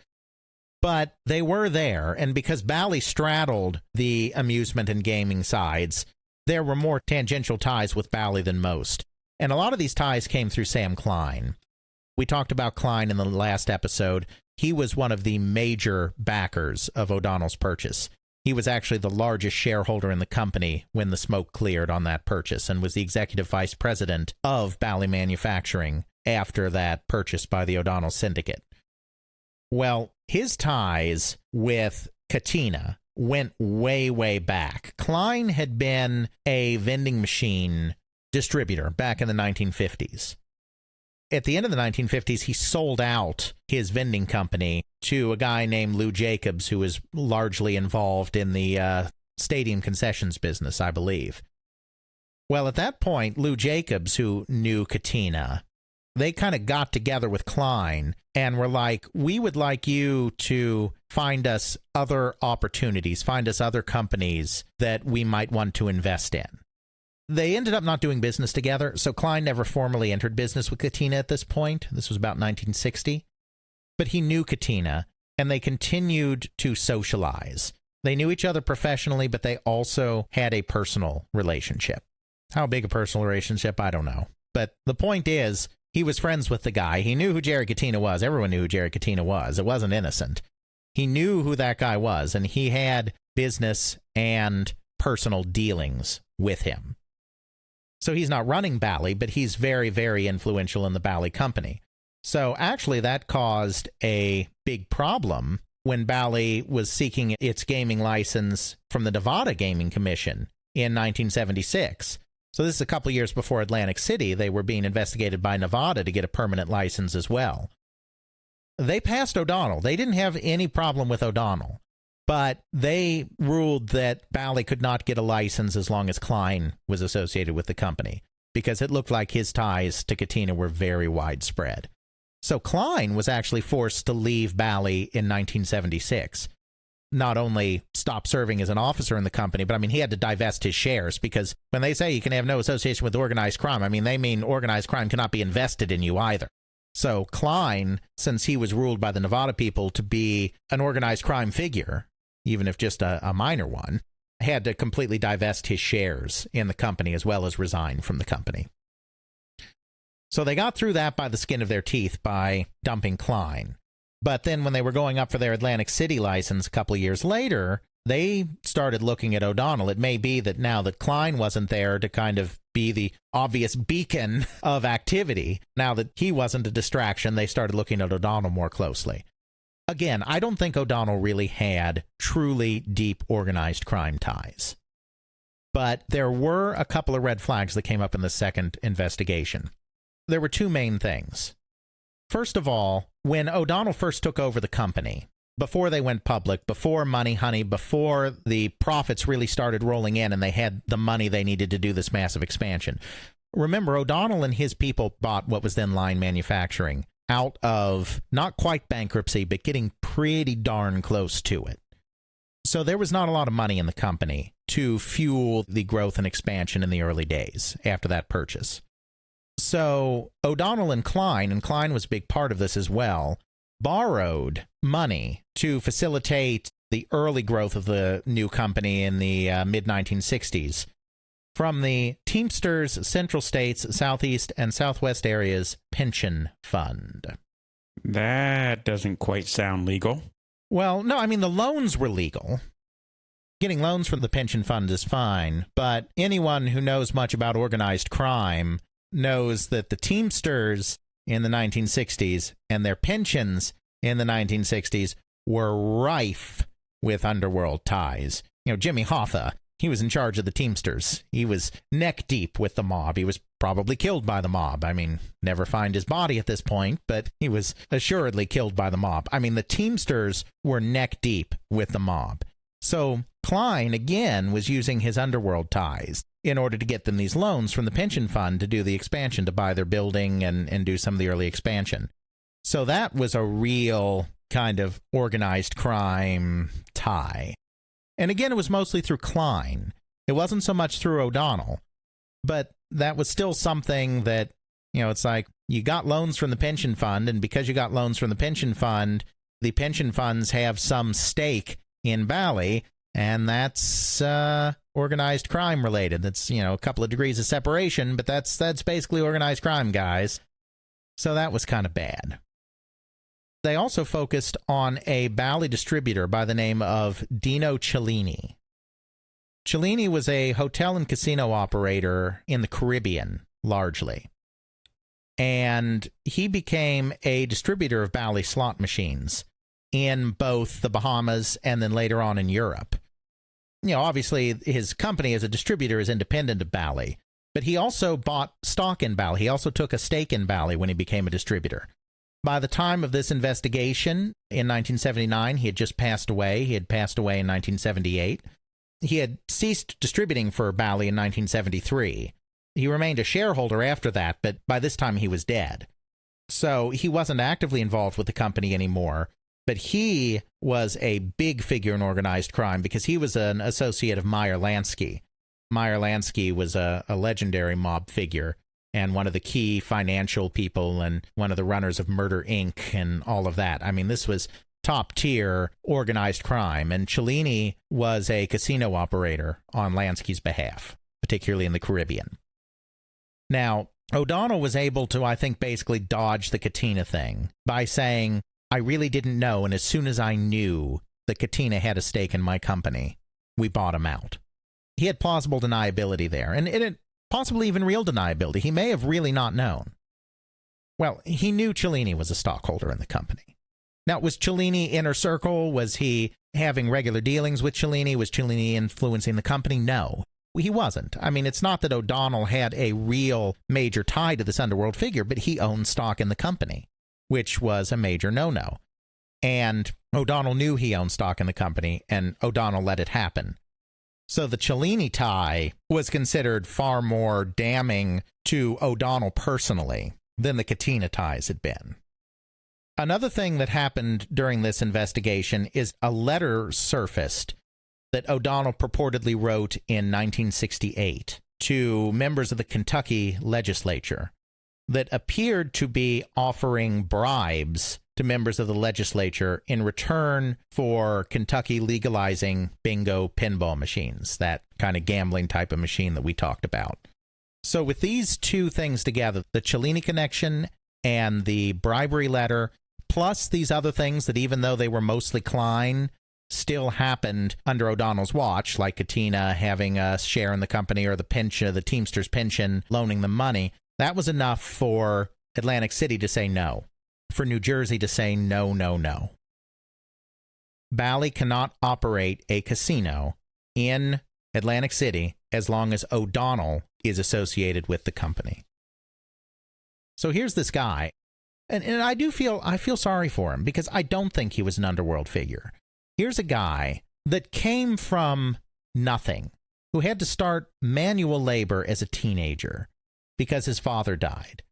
But they were there, and because Bally straddled the amusement and gaming sides, there were more tangential ties with Bally than most. And a lot of these ties came through Sam Klein. We talked about Klein in the last episode. He was one of the major backers of O'Donnell's purchase. He was actually the largest shareholder in the company when the smoke cleared on that purchase, and was the executive vice president of Bally Manufacturing after that purchase by the O'Donnell Syndicate. Well, his ties with Katina went way, way back. Klein had been a vending machine distributor back in the 1950s. At the end of the 1950s, he sold out his vending company to a guy named Lou Jacobs, who was largely involved in the stadium concessions business, I believe. Well, at that point, Lou Jacobs, who knew Katina, they kind of got together with Klein and were like, we would like you to find us other opportunities, find us other companies that we might want to invest in. They ended up not doing business together, so Klein never formally entered business with Katina at this point. This was about 1960. But he knew Katina, and they continued to socialize. They knew each other professionally, but they also had a personal relationship. How big a personal relationship, I don't know. But the point is, he was friends with the guy. He knew who Jerry Katina was. Everyone knew who Jerry Katina was. It wasn't innocent. He knew who that guy was, and he had business and personal dealings with him. So he's not running Bally, but he's very, very influential in the Bally company. So actually that caused a big problem when Bally was seeking its gaming license from the Nevada Gaming Commission in 1976. So this is a couple years before Atlantic City. They were being investigated by Nevada to get a permanent license as well. They passed O'Donnell. They didn't have any problem with O'Donnell. But they ruled that Bally could not get a license as long as Klein was associated with the company, because it looked like his ties to Katina were very widespread. So Klein was actually forced to leave Bally in 1976. Not only stop serving as an officer in the company, but I mean, he had to divest his shares, because when they say you can have no association with organized crime, I mean, they mean organized crime cannot be invested in you either. So Klein, since he was ruled by the Nevada people to be an organized crime figure, even if just a minor one, had to completely divest his shares in the company as well as resign from the company. So they got through that by the skin of their teeth by dumping Klein. But then when they were going up for their Atlantic City license a couple of years later, they started looking at O'Donnell. It may be that now that Klein wasn't there to kind of be the obvious beacon of activity, now that he wasn't a distraction, they started looking at O'Donnell more closely. Again, I don't think O'Donnell really had truly deep organized crime ties. But there were a couple of red flags that came up in the second investigation. There were two main things. First of all, when O'Donnell first took over the company, before they went public, before Money Honey, before the profits really started rolling in and they had the money they needed to do this massive expansion, Remember, O'Donnell and his people bought what was then Line Manufacturing out of not quite bankruptcy, but getting pretty darn close to it. So there was not a lot of money in the company to fuel the growth and expansion in the early days after that purchase. So O'Donnell and Klein was a big part of this as well, borrowed money to facilitate the early growth of the new company in the mid-1960s from the Teamsters Central States, Southeast, and Southwest Areas Pension Fund. That doesn't quite sound legal. Well, no, I mean, the loans were legal. Getting loans from the pension fund is fine, but anyone who knows much about organized crime knows that the Teamsters in the 1960s and their pensions in the 1960s were rife with underworld ties. You know, Jimmy Hoffa, he was in charge of the Teamsters. He was neck deep with the mob. He was probably killed by the mob. I mean, never find his body at this point, but he was assuredly killed by the mob. I mean, the Teamsters were neck deep with the mob. So Klein, again, was using his underworld ties in order to get them these loans from the pension fund to do the expansion, to buy their building and do some of the early expansion. So that was a real kind of organized crime tie. And again, it was mostly through Klein. It wasn't so much through O'Donnell. But that was still something that, you know, it's like you got loans from the pension fund, and because you got loans from the pension funds have some stake in Bally, and that's organized crime related. That's, you know, a couple of degrees of separation, but that's basically organized crime, guys. So that was kind of bad. They also focused on a Bally distributor by the name of Dino Cellini. Cellini was a hotel and casino operator in the Caribbean, largely. And he became a distributor of Bally slot machines in both the Bahamas and then later on in Europe. You know, obviously, his company as a distributor is independent of Bally, but he also bought stock in Bally. He also took a stake in Bally when he became a distributor. By the time of this investigation in 1979, he had just passed away. He had passed away in 1978. He had ceased distributing for Bally in 1973. He remained a shareholder after that, but by this time he was dead. So he wasn't actively involved with the company anymore, but he was a big figure in organized crime because he was an associate of Meyer Lansky. Meyer Lansky was a legendary mob figure and one of the key financial people and one of the runners of Murder, Inc. and all of that. I mean, this was top-tier organized crime, and Cellini was a casino operator on Lansky's behalf, particularly in the Caribbean. Now, O'Donnell was able to, I think, basically dodge the Katina thing by saying, I really didn't know, and as soon as I knew that Katina had a stake in my company, we bought him out. He had plausible deniability there, and it possibly even real deniability. He may have really not known. Well, he knew Cellini was a stockholder in the company. Now, was Cellini inner circle? Was he having regular dealings with Cellini? Was Cellini influencing the company? No, he wasn't. I mean, it's not that O'Donnell had a real major tie to this underworld figure, but he owned stock in the company, which was a major no-no. And O'Donnell knew he owned stock in the company, and O'Donnell let it happen. So the Cellini tie was considered far more damning to O'Donnell personally than the Katina ties had been. Another thing that happened during this investigation is a letter surfaced that O'Donnell purportedly wrote in 1968 to members of the Kentucky legislature that appeared to be offering bribes to members of the legislature in return for Kentucky legalizing bingo pinball machines, that kind of gambling type of machine that we talked about. So with these two things together, the Cellini connection and the bribery letter, plus these other things that even though they were mostly Klein, still happened under O'Donnell's watch, like Katina having a share in the company or the Teamsters pension loaning them money, that was enough for Atlantic City to say no, for New Jersey to say no, no, no. Bally cannot operate a casino in Atlantic City as long as O'Donnell is associated with the company. So here's this guy. And I feel sorry for him because I don't think he was an underworld figure. Here's a guy that came from nothing, who had to start manual labor as a teenager because his father died,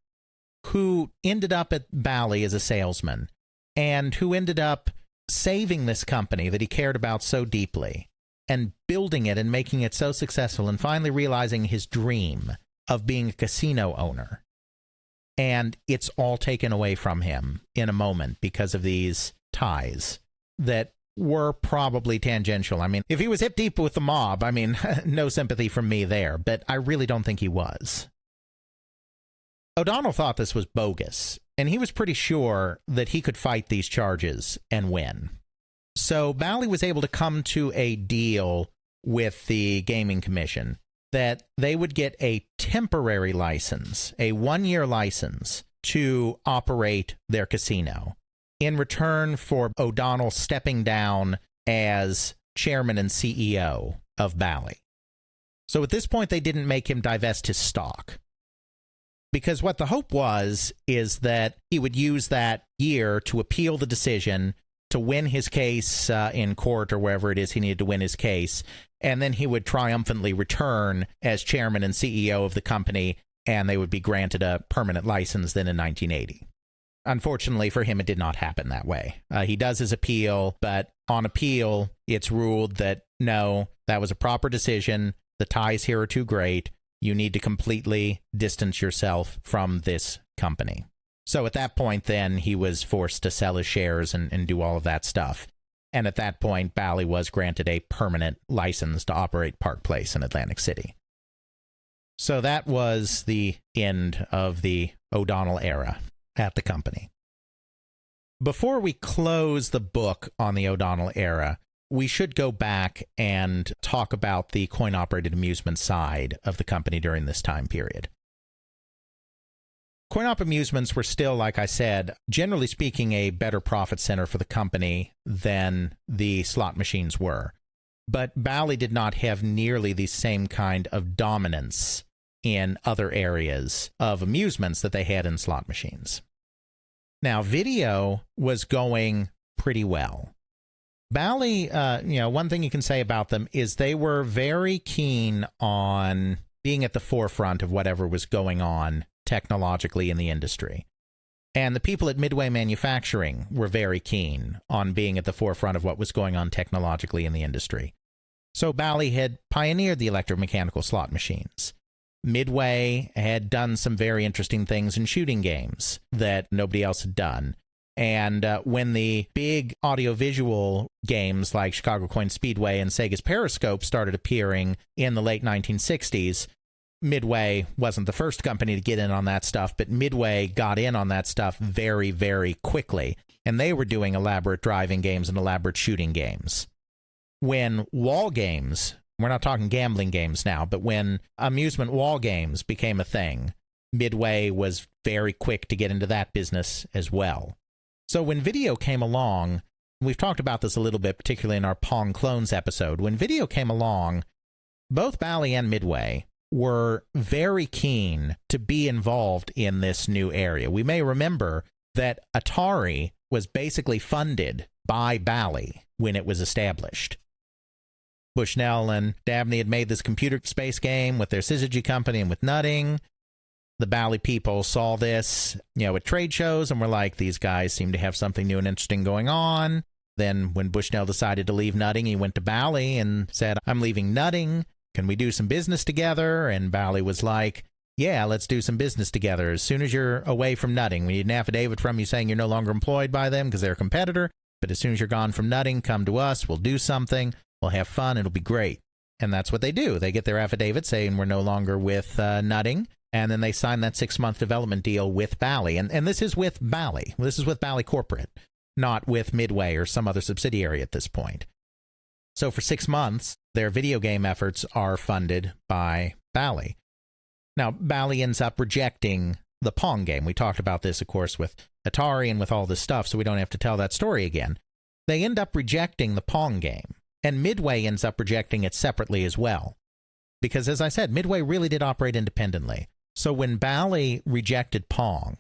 who ended up at Bally as a salesman, and who ended up saving this company that he cared about so deeply and building it and making it so successful and finally realizing his dream of being a casino owner. And it's all taken away from him in a moment because of these ties that were probably tangential. I mean, if he was hip deep with the mob, I mean, no sympathy from me there, but I really don't think he was. O'Donnell thought this was bogus, and he was pretty sure that he could fight these charges and win. So Bally was able to come to a deal with the Gaming Commission that they would get a temporary license, a 1-year license, to operate their casino in return for O'Donnell stepping down as chairman and CEO of Bally. So at this point, they didn't make him divest his stock. Because what the hope was is that he would use that year to appeal the decision, to win his case in court or wherever it is he needed to win his case, and then he would triumphantly return as chairman and CEO of the company, and they would be granted a permanent license then in 1980. Unfortunately for him, it did not happen that way. He does his appeal, but on appeal, it's ruled that no, that was a proper decision. The ties here are too great. You need to completely distance yourself from this company. So at that point, then, he was forced to sell his shares and do all of that stuff. And at that point, Bally was granted a permanent license to operate Park Place in Atlantic City. So that was the end of the O'Donnell era at the company. Before we close the book on the O'Donnell era, we should go back and talk about the coin-operated amusement side of the company during this time period. Coin-op amusements were still, like I said, generally speaking, a better profit center for the company than the slot machines were. But Bally did not have nearly the same kind of dominance in other areas of amusements that they had in slot machines. Now, video was going pretty well. Bally, one thing you can say about them is they were very keen on being at the forefront of whatever was going on technologically in the industry. And the people at Midway Manufacturing were very keen on being at the forefront of what was going on technologically in the industry. So Bally had pioneered the electromechanical slot machines. Midway had done some very interesting things in shooting games that nobody else had done. And when the big audiovisual games like Chicago Coin Speedway and Sega's Periscope started appearing in the late 1960s, Midway wasn't the first company to get in on that stuff, but Midway got in on that stuff very, very quickly. And they were doing elaborate driving games and elaborate shooting games. When wall games, we're not talking gambling games now, but when amusement wall games became a thing, Midway was very quick to get into that business as well. So when video came along, we've talked about this a little bit, particularly in our Pong Clones episode. When video came along, both Bally and Midway were very keen to be involved in this new area. We may remember that Atari was basically funded by Bally when it was established. Bushnell and Dabney had made this computer space game with their Syzygy company and with Nutting. The Bally people saw this, at trade shows and were like, these guys seem to have something new and interesting going on. Then when Bushnell decided to leave Nutting, he went to Bally and said, I'm leaving Nutting. Can we do some business together? And Bally was like, yeah, let's do some business together. As soon as you're away from Nutting, we need an affidavit from you saying you're no longer employed by them because they're a competitor. But as soon as you're gone from Nutting, come to us. We'll do something. We'll have fun. It'll be great. And that's what they do. They get their affidavit saying we're no longer with Nutting. And then they sign that 6-month development deal with Bally. And this is with Bally. This is with Bally Corporate, not with Midway or some other subsidiary at this point. So for 6 months, their video game efforts are funded by Bally. Now, Bally ends up rejecting the Pong game. We talked about this, of course, with Atari and with all this stuff, so we don't have to tell that story again. They end up rejecting the Pong game, and Midway ends up rejecting it separately as well. Because, as I said, Midway really did operate independently. So when Bally rejected Pong,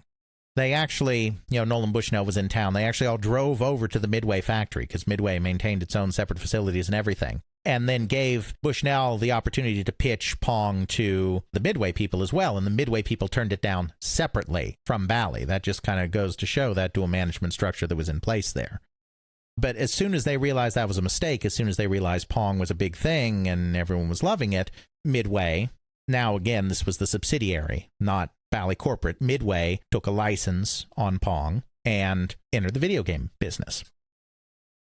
they actually, Nolan Bushnell was in town. They actually all drove over to the Midway factory because Midway maintained its own separate facilities and everything. and then gave Bushnell the opportunity to pitch Pong to the Midway people as well, and the Midway people turned it down separately from Bally. That just kind of goes to show that dual management structure that was in place there. But as soon as they realized that was a mistake, as soon as they realized Pong was a big thing and everyone was loving it, Midway, now again, this was the subsidiary, not Bally Corporate, Midway took a license on Pong and entered the video game business.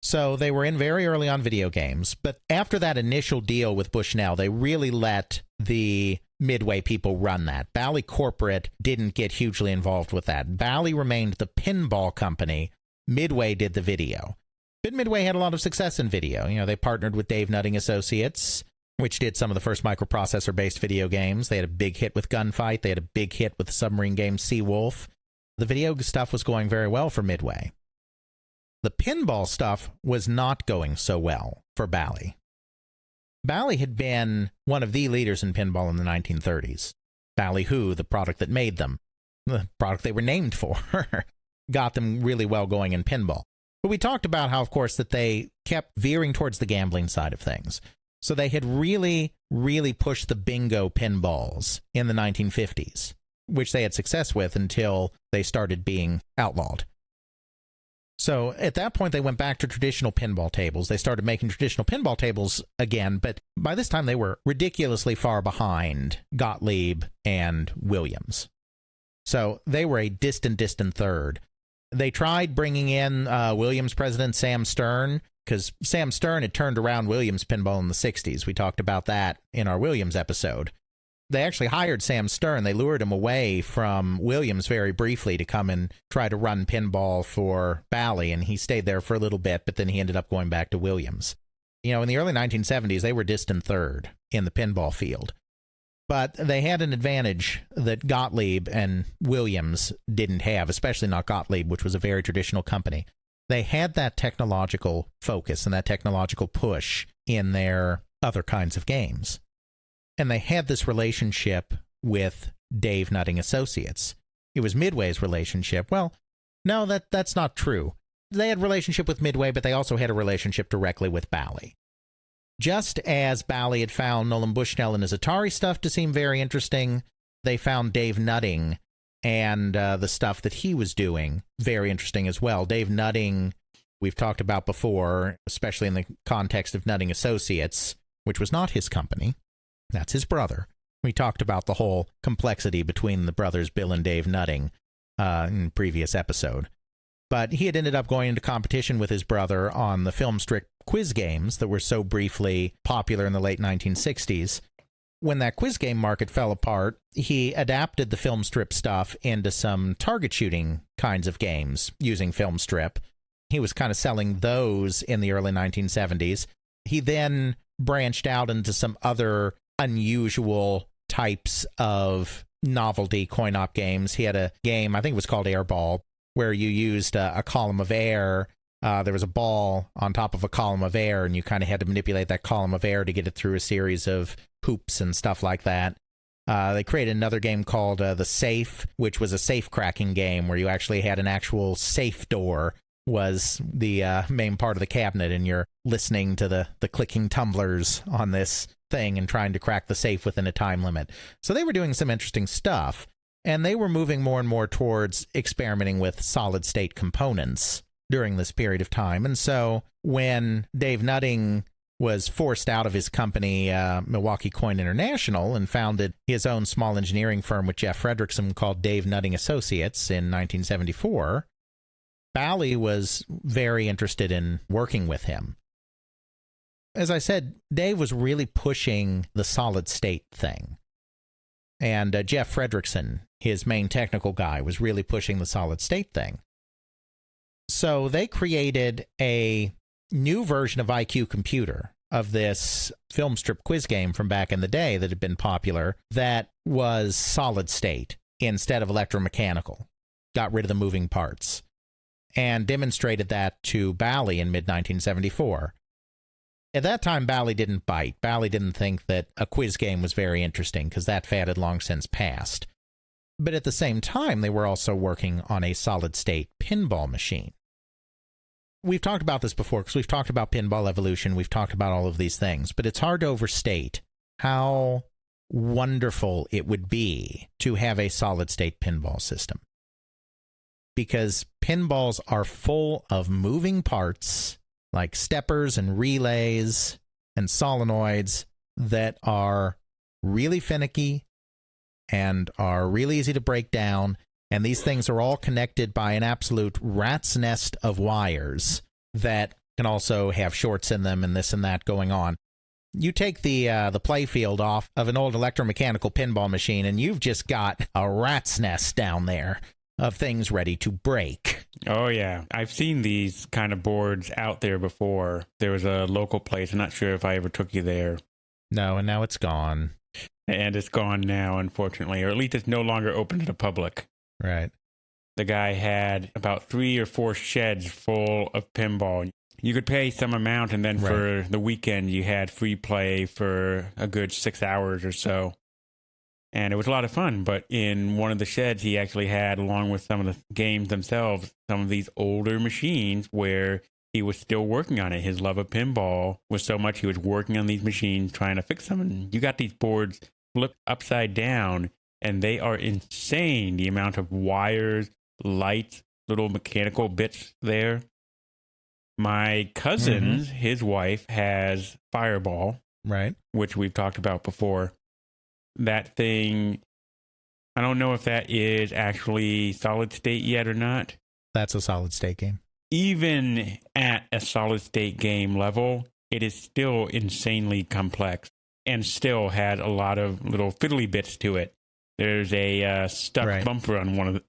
So they were in very early on video games, but after that initial deal with Bushnell, they really let the Midway people run that. Bally Corporate didn't get hugely involved with that. Bally remained the pinball company. Midway did the video. But Midway had a lot of success in video. You know, they partnered with Dave Nutting Associates, which did some of the first microprocessor-based video games. They had a big hit with Gunfight. They had a big hit with the submarine game Seawolf. The video stuff was going very well for Midway. The pinball stuff was not going so well for Bally. Bally had been one of the leaders in pinball in the 1930s. Ballyhoo, the product that made them, the product they were named for, got them really well going in pinball. But we talked about how, of course, that they kept veering towards the gambling side of things. So they had really, really pushed the bingo pinballs in the 1950s, which they had success with until they started being outlawed. So at that point, they went back to traditional pinball tables. They started making traditional pinball tables again, but by this time, they were ridiculously far behind Gottlieb and Williams. So they were a distant third. They tried bringing in Williams president Sam Stern, because Sam Stern had turned around Williams pinball in the 60s. We talked about that in our Williams episode. They actually hired Sam Stern. They lured him away from Williams very briefly to come and try to run pinball for Bally, and he stayed there for a little bit, but then he ended up going back to Williams. You know, in the early 1970s, they were distant third in the pinball field. But they had an advantage that Gottlieb and Williams didn't have, especially not Gottlieb, which was a very traditional company. They had that technological focus and that technological push in their other kinds of games. And they had this relationship with Dave Nutting Associates. It was Midway's relationship. Well, no, that's not true. They had a relationship with Midway, but they also had a relationship directly with Bally. Just as Bally had found Nolan Bushnell and his Atari stuff to seem very interesting, they found Dave Nutting and the stuff that he was doing very interesting as well. Dave Nutting, we've talked about before, especially in the context of Nutting Associates, which was not his company. That's his brother. We talked about the whole complexity between the brothers Bill and Dave Nutting in the previous episode. But he had ended up going into competition with his brother on the film strip quiz games that were so briefly popular in the late 1960s. When that quiz game market fell apart, he adapted the film strip stuff into some target shooting kinds of games using film strip. He was kind of selling those in the early 1970s. He then branched out into some other unusual types of novelty coin-op games. He had a game, I think it was called Airball, where you used a column of air. There was a ball on top of a column of air, and you kind of had to manipulate that column of air to get it through a series of hoops and stuff like that. They created another game called The Safe, which was a safe cracking game where you actually had an actual safe door was the main part of the cabinet, and you're listening to the clicking tumblers on this thing and trying to crack the safe within a time limit. So they were doing some interesting stuff, and they were moving more and more towards experimenting with solid-state components during this period of time. And so when Dave Nutting was forced out of his company, Milwaukee Coin International, and founded his own small engineering firm with Jeff Fredrickson called Dave Nutting Associates in 1974, Bally was very interested in working with him. As I said, Dave was really pushing the solid-state thing. And Jeff Fredrickson, his main technical guy, was really pushing the solid-state thing. So they created a new version of IQ Computer, of this film strip quiz game from back in the day that had been popular, that was solid-state instead of electromechanical. Got rid of the moving parts. And demonstrated that to Bally in mid-1974. At that time, Bally didn't bite. Bally didn't think that a quiz game was very interesting, because that fad had long since passed. But at the same time, they were also working on a solid-state pinball machine. we've talked about this before because we've talked about pinball evolution. We've talked about all of these things, but it's hard to overstate how wonderful it would be to have a solid-state pinball system. Because pinballs are full of moving parts like steppers and relays and solenoids that are really finicky and are really easy to break down. And these things are all connected by an absolute rat's nest of wires that can also have shorts in them and this and that going on. You take the play field off of an old electromechanical pinball machine, and you've just got a rat's nest down there of things ready to break. Oh, yeah. I've seen these kind of boards out there before. There was a local place. I'm not sure if I ever took you there. No, and now it's gone. And it's gone now, unfortunately, or at least it's no longer open to the public. Right. The guy had about 3 or 4 sheds full of pinball. You could pay some amount, and then for the weekend, you had free play for a good 6 hours or so. And it was a lot of fun. But in one of the sheds, he actually had, along with some of the games themselves, some of these older machines where he was still working on it. His love of pinball was so much he was working on these machines, trying to fix them. And you got these boards flipped upside down, and they are insane, the amount of wires, lights, little mechanical bits there. My cousin's, his wife, has Fireball, right, which we've talked about before. That thing, I don't know if that is actually solid state yet or not. That's a solid state game. Even at a solid state game level, it is still insanely complex and still had a lot of little fiddly bits to it. There's a stuck bumper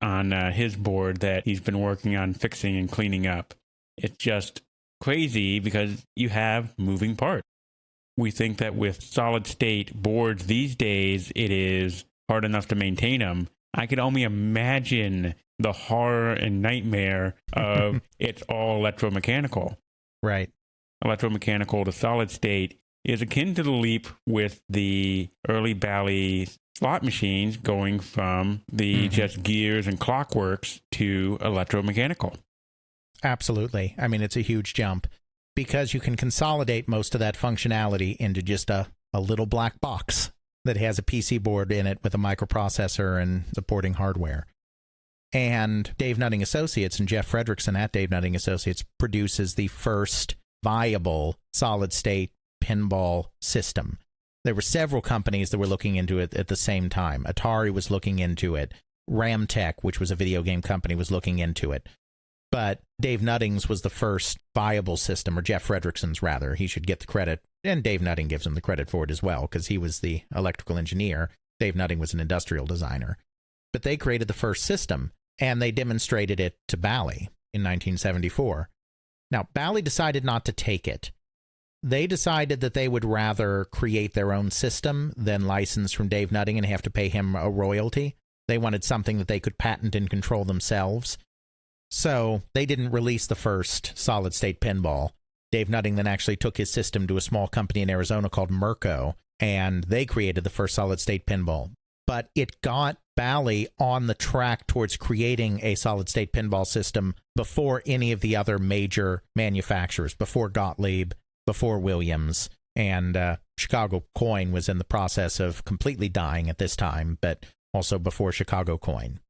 on his board that he's been working on fixing and cleaning up. It's just crazy because you have moving parts. We think that with solid state boards these days, it is hard enough to maintain them. I could only imagine the horror and nightmare of it's all electromechanical. Right. Electromechanical to solid state is akin to the leap with the early Bally slot machines going from the just gears and clockworks to electromechanical. Absolutely. I mean, it's a huge jump because you can consolidate most of that functionality into just a little black box that has a PC board in it with a microprocessor and supporting hardware. And Dave Nutting Associates and Jeff Fredrickson at Dave Nutting Associates produces the first viable solid-state pinball system. There were several companies that were looking into it at the same time. Atari was looking into it. Ramtech, which was a video game company, was looking into it. But Dave Nutting's was the first viable system, or Jeff Fredrickson's rather. He should get the credit, and Dave Nutting gives him the credit for it as well, because he was the electrical engineer. Dave Nutting was an industrial designer. But they created the first system, and they demonstrated it to Bally in 1974. Now, Bally decided not to take it. They decided that they would rather create their own system than license from Dave Nutting and have to pay him a royalty. They wanted something that they could patent and control themselves. So they didn't release the first solid-state pinball. Dave Nutting then actually took his system to a small company in Arizona called Merco, and they created the first solid-state pinball. But it got Bally on the track towards creating a solid-state pinball system before any of the other major manufacturers, before Gottlieb, before Williams, and Chicago Coin was in the process of completely dying at this time, but also before Chicago Coin.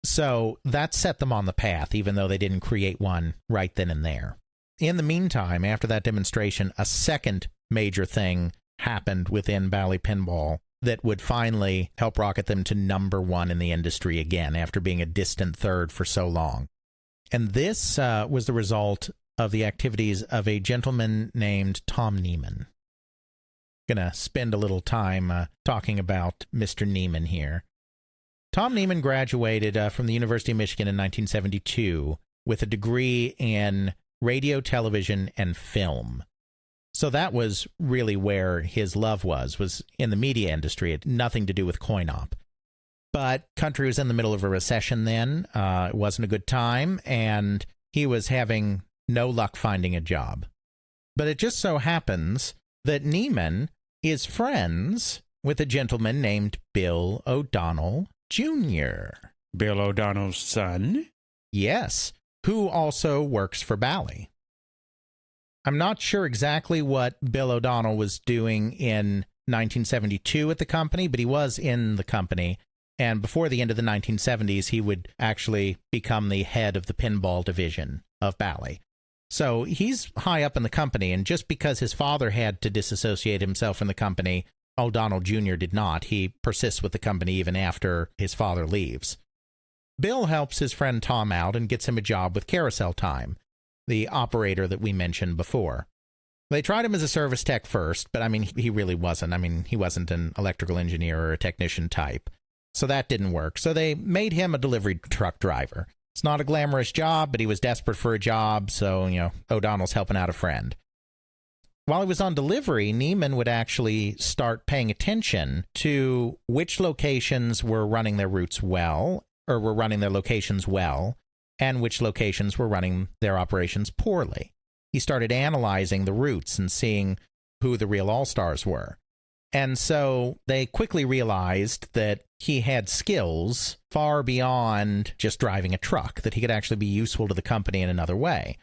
So that set them on the path, even though they didn't create one right then and there. In the meantime, after that demonstration, a second major thing happened within Bally Pinball that would finally help rocket them to number one in the industry again after being a distant third for so long. And this was the result of the activities of a gentleman named Tom Neiman. Going to spend a little time talking about Mr. Neiman here. Tom Neiman graduated from the University of Michigan in 1972 with a degree in radio, television, and film. So that was really where his love was in the media industry. It had nothing to do with coin-op. But country was in the middle of a recession then. It wasn't a good time, and he was having no luck finding a job. But it just so happens that Neiman is friends with a gentleman named Bill O'Donnell Jr. Bill O'Donnell's son? Yes, who also works for Bally. I'm not sure exactly what Bill O'Donnell was doing in 1972 at the company, but he was in the company. And before the end of the 1970s, he would actually become the head of the pinball division of Bally. So he's high up in the company, and just because his father had to disassociate himself from the company, O'Donnell Jr. did not. He persists with the company even after his father leaves. Bill helps his friend Tom out and gets him a job with Carousel Time, the operator that we mentioned before. They tried him as a service tech first, but he really wasn't. He wasn't an electrical engineer or a technician type. So that didn't work. So they made him a delivery truck driver. It's not a glamorous job, but he was desperate for a job, so, O'Donnell's helping out a friend. While he was on delivery, Neiman would actually start paying attention to which locations were running their routes well, or were running their locations well, and which locations were running their operations poorly. He started analyzing the routes and seeing who the real all-stars were. And so they quickly realized that he had skills far beyond just driving a truck, that he could actually be useful to the company in another way.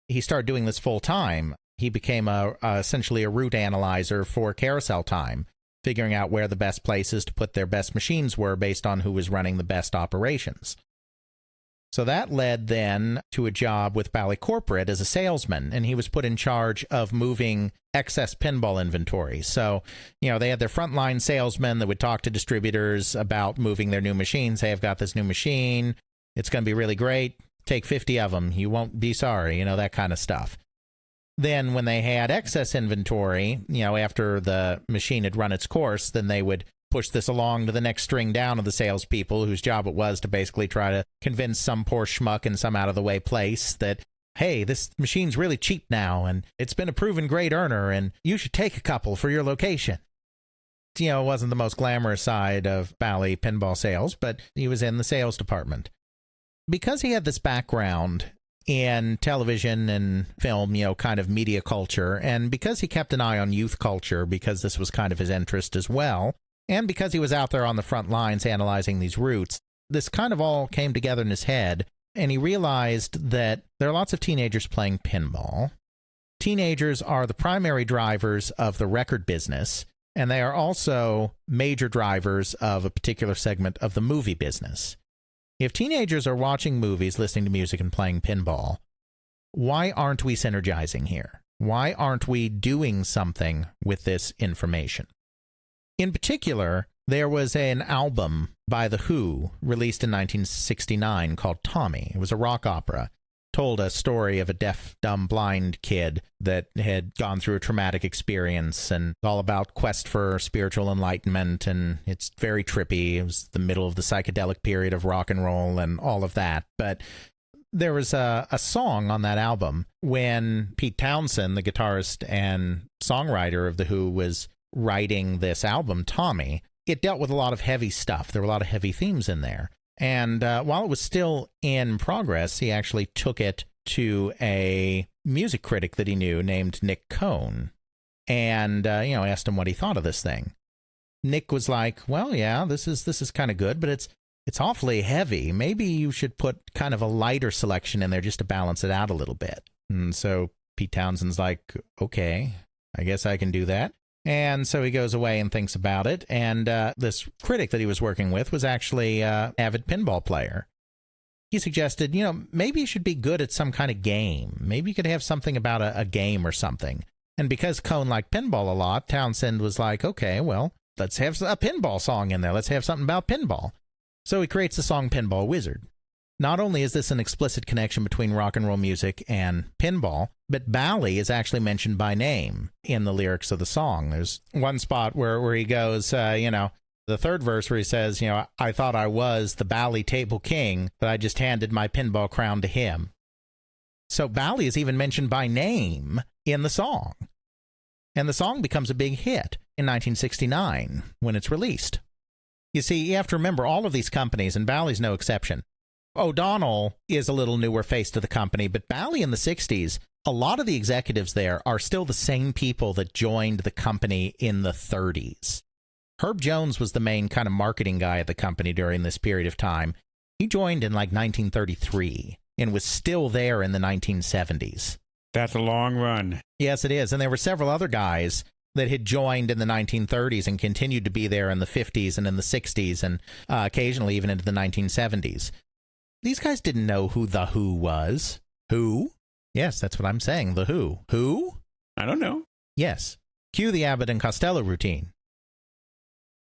He started doing this full time. He became essentially a route analyzer for Carousel Time, figuring out where the best places to put their best machines were based on who was running the best operations. So that led then to a job with Bally Corporate as a salesman, and he was put in charge of moving excess pinball inventory. So, they had their frontline salesmen that would talk to distributors about moving their new machines. Hey, I've got this new machine. It's going to be really great. Take 50 of them. You won't be sorry, that kind of stuff. Then when they had excess inventory, after the machine had run its course, then they would push this along to the next string down of the salespeople, whose job it was to basically try to convince some poor schmuck in some out-of-the-way place that, hey, this machine's really cheap now, and it's been a proven great earner, and you should take a couple for your location. It wasn't the most glamorous side of Bally pinball sales, but he was in the sales department. Because he had this background in television and film, kind of media culture, and because he kept an eye on youth culture, because this was kind of his interest as well, and because he was out there on the front lines analyzing these routes, this kind of all came together in his head, and he realized that there are lots of teenagers playing pinball. Teenagers are the primary drivers of the record business, and they are also major drivers of a particular segment of the movie business. If teenagers are watching movies, listening to music, and playing pinball, why aren't we synergizing here? Why aren't we doing something with this information? In particular, there was an album by The Who released in 1969 called Tommy. It was a rock opera. Told a story of a deaf, dumb, blind kid that had gone through a traumatic experience, and all about quest for spiritual enlightenment, and it's very trippy. It was the middle of the psychedelic period of rock and roll and all of that. But there was a song on that album when Pete Townsend, the guitarist and songwriter of The Who, was writing this album, Tommy. It dealt with a lot of heavy stuff. There were a lot of heavy themes in there. And while it was still in progress, he actually took it to a music critic that he knew named Nick Cohn and, asked him what he thought of this thing. Nick was like, well, yeah, this is kind of good, but it's awfully heavy. Maybe you should put kind of a lighter selection in there just to balance it out a little bit. And so Pete Townsend's like, okay, I guess I can do that. And so he goes away and thinks about it, and this critic that he was working with was actually an avid pinball player. He suggested, maybe you should be good at some kind of game. Maybe you could have something about a game or something. And because Cohn liked pinball a lot, Townsend was like, okay, well, let's have a pinball song in there. Let's have something about pinball. So he creates the song Pinball Wizard. Not only is this an explicit connection between rock and roll music and pinball, but Bally is actually mentioned by name in the lyrics of the song. There's one spot where he goes, the third verse where he says, I thought I was the Bally table king, but I just handed my pinball crown to him. So Bally is even mentioned by name in the song. And the song becomes a big hit in 1969 when it's released. You see, you have to remember all of these companies, and Bally's no exception. O'Donnell is a little newer face to the company, but Bally in the 60s, a lot of the executives there are still the same people that joined the company in the 30s. Herb Jones was the main kind of marketing guy at the company during this period of time. He joined in like 1933. and was still there in the 1970s. That's a long run. Yes, it is. And there were several other guys that had joined in the 1930s and continued to be there in the 50s and in the 60s and occasionally even into the 1970s. These guys didn't know who The Who was. Who? Yes, that's what I'm saying. The Who. Who? I don't know. Yes. Cue the Abbott and Costello routine.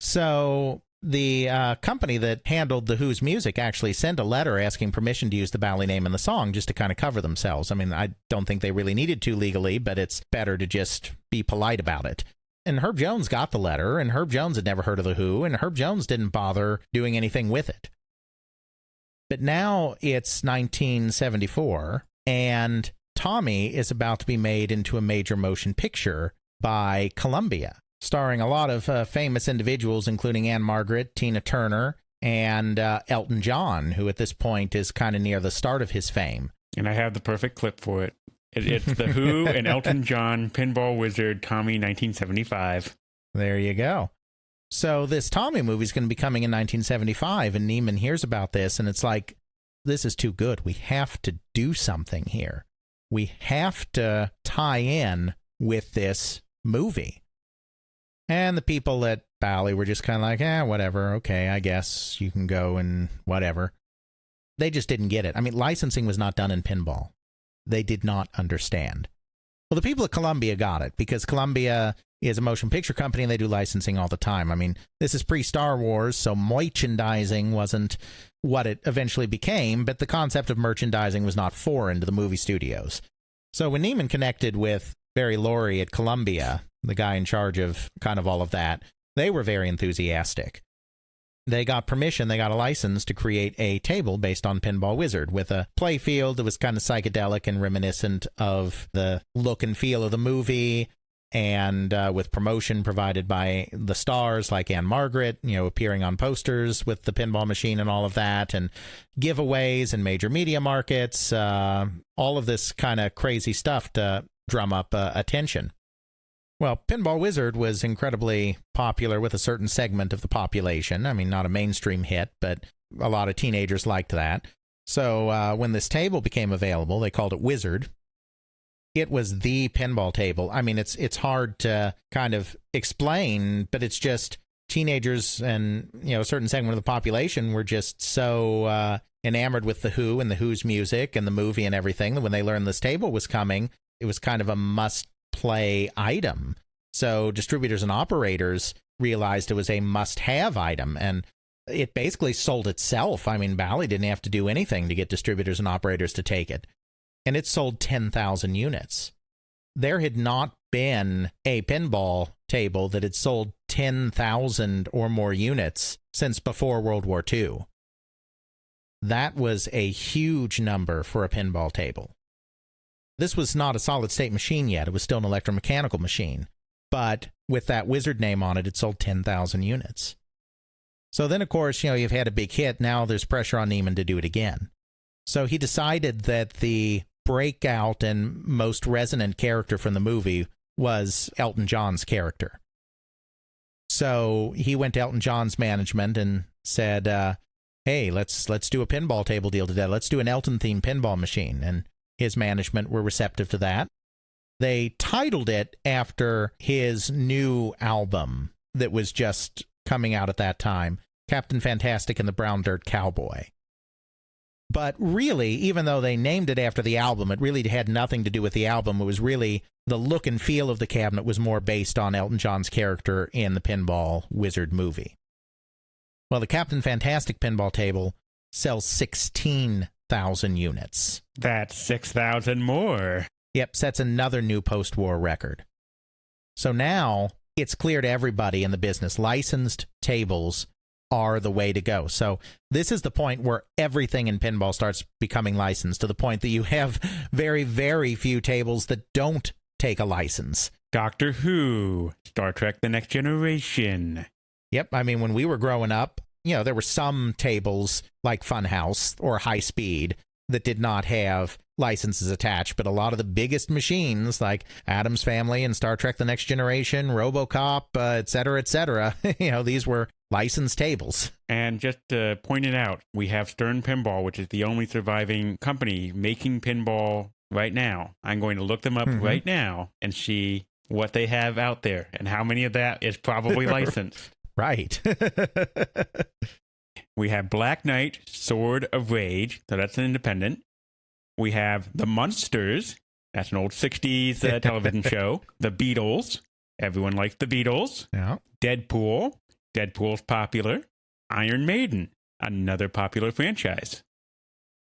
So the company that handled The Who's music actually sent a letter asking permission to use the Bally name in the song just to kind of cover themselves. I mean, I don't think they really needed to legally, but it's better to just be polite about it. And Herb Jones got the letter, and Herb Jones had never heard of The Who, and Herb Jones didn't bother doing anything with it. But now it's 1974, and Tommy is about to be made into a major motion picture by Columbia, starring a lot of famous individuals, including Anne Margaret, Tina Turner, and Elton John, who at this point is kind of near the start of his fame. And I have the perfect clip for it. It's The Who and Elton John, Pinball Wizard, Tommy, 1975. There you go. So this Tommy movie is going to be coming in 1975, and Neiman hears about this, and it's like, this is too good. We have to do something here. We have to tie in with this movie. And the people at Bally were just kind of like, whatever, okay, I guess you can go and whatever. They just didn't get it. I mean, licensing was not done in pinball. They did not understand. Well, the people at Columbia got it, because Columbia is a motion picture company, and they do licensing all the time. I mean, this is pre-Star Wars, so merchandising wasn't what it eventually became, but the concept of merchandising was not foreign to the movie studios. So when Neiman connected with Barry Laurie at Columbia, the guy in charge of kind of all of that, they were very enthusiastic. They got permission, they got a license to create a table based on Pinball Wizard with a play field that was kind of psychedelic and reminiscent of the look and feel of the movie, and with promotion provided by the stars like Anne Margaret, appearing on posters with the pinball machine and all of that, and giveaways and major media markets, all of this kind of crazy stuff to drum up attention. Well, Pinball Wizard was incredibly popular with a certain segment of the population. I mean, not a mainstream hit, but a lot of teenagers liked that. So when this table became available, they called it Wizard. It was the pinball table. I mean, it's hard to kind of explain, but it's just teenagers and, a certain segment of the population were just so enamored with The Who and The Who's music and the movie and everything that when they learned this table was coming, it was kind of a must-play item. So distributors and operators realized it was a must-have item, and it basically sold itself. I mean, Bally didn't have to do anything to get distributors and operators to take it. And it sold 10,000 units. There had not been a pinball table that had sold 10,000 or more units since before World War II. That was a huge number for a pinball table. This was not a solid-state machine yet. It was still an electromechanical machine. But with that Wizard name on it, it sold 10,000 units. So then, of course, you've had a big hit. Now there's pressure on Neiman to do it again. So he decided that the breakout and most resonant character from the movie was Elton John's character. So he went to Elton John's management and said, hey, let's do a pinball table deal today. Let's do an Elton-themed pinball machine. And his management were receptive to that. They titled it after his new album that was just coming out at that time, Captain Fantastic and the Brown Dirt Cowboy. But really, even though they named it after the album, it really had nothing to do with the album. It was really the look and feel of the cabinet was more based on Elton John's character in the Pinball Wizard movie. Well, the Captain Fantastic pinball table sells 16,000 units. That's 6,000 more. Yep, sets another new post-war record. So now it's clear to everybody in the business, licensed tables are the way to go. So this is the point where everything in pinball starts becoming licensed, to the point that you have very, very few tables that don't take a license. Doctor Who, Star Trek The Next Generation. Yep, I mean, when we were growing up, there were some tables like Funhouse or High Speed that did not have licenses attached, but a lot of the biggest machines like Addams Family and Star Trek The Next Generation, RoboCop, et cetera, these were licensed tables. And just to point it out, we have Stern Pinball, which is the only surviving company making pinball right now. I'm going to look them up right now and see what they have out there and how many of that is probably licensed. Right. We have Black Knight, Sword of Rage, so that's an independent. We have The Munsters, that's an old 60s television show. The Beatles, everyone likes The Beatles. Yeah. Deadpool, Deadpool's popular. Iron Maiden, another popular franchise.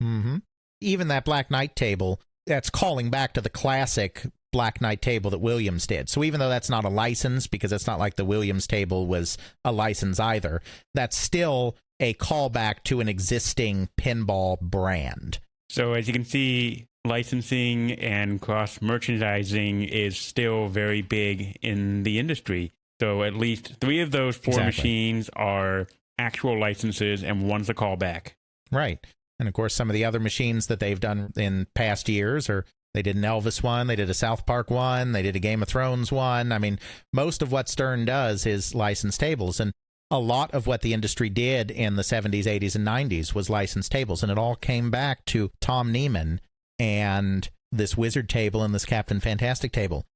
Mm-hmm. Even that Black Knight table, that's calling back to the classic Black Knight table that Williams did. So even though that's not a license, because it's not like the Williams table was a license either, that's still a callback to an existing pinball brand. So as you can see, licensing and cross-merchandising is still very big in the industry. So at least 3 of those 4 machines are actual licenses and one's a callback. Right. And of course, some of the other machines that they've done in past years are, they did an Elvis one, they did a South Park one, they did a Game of Thrones one. I mean, most of what Stern does is licensed tables. And a lot of what the industry did in the 70s, 80s, and 90s was licensed tables. And it all came back to Tom Neiman and this Wizard table and this Captain Fantastic table.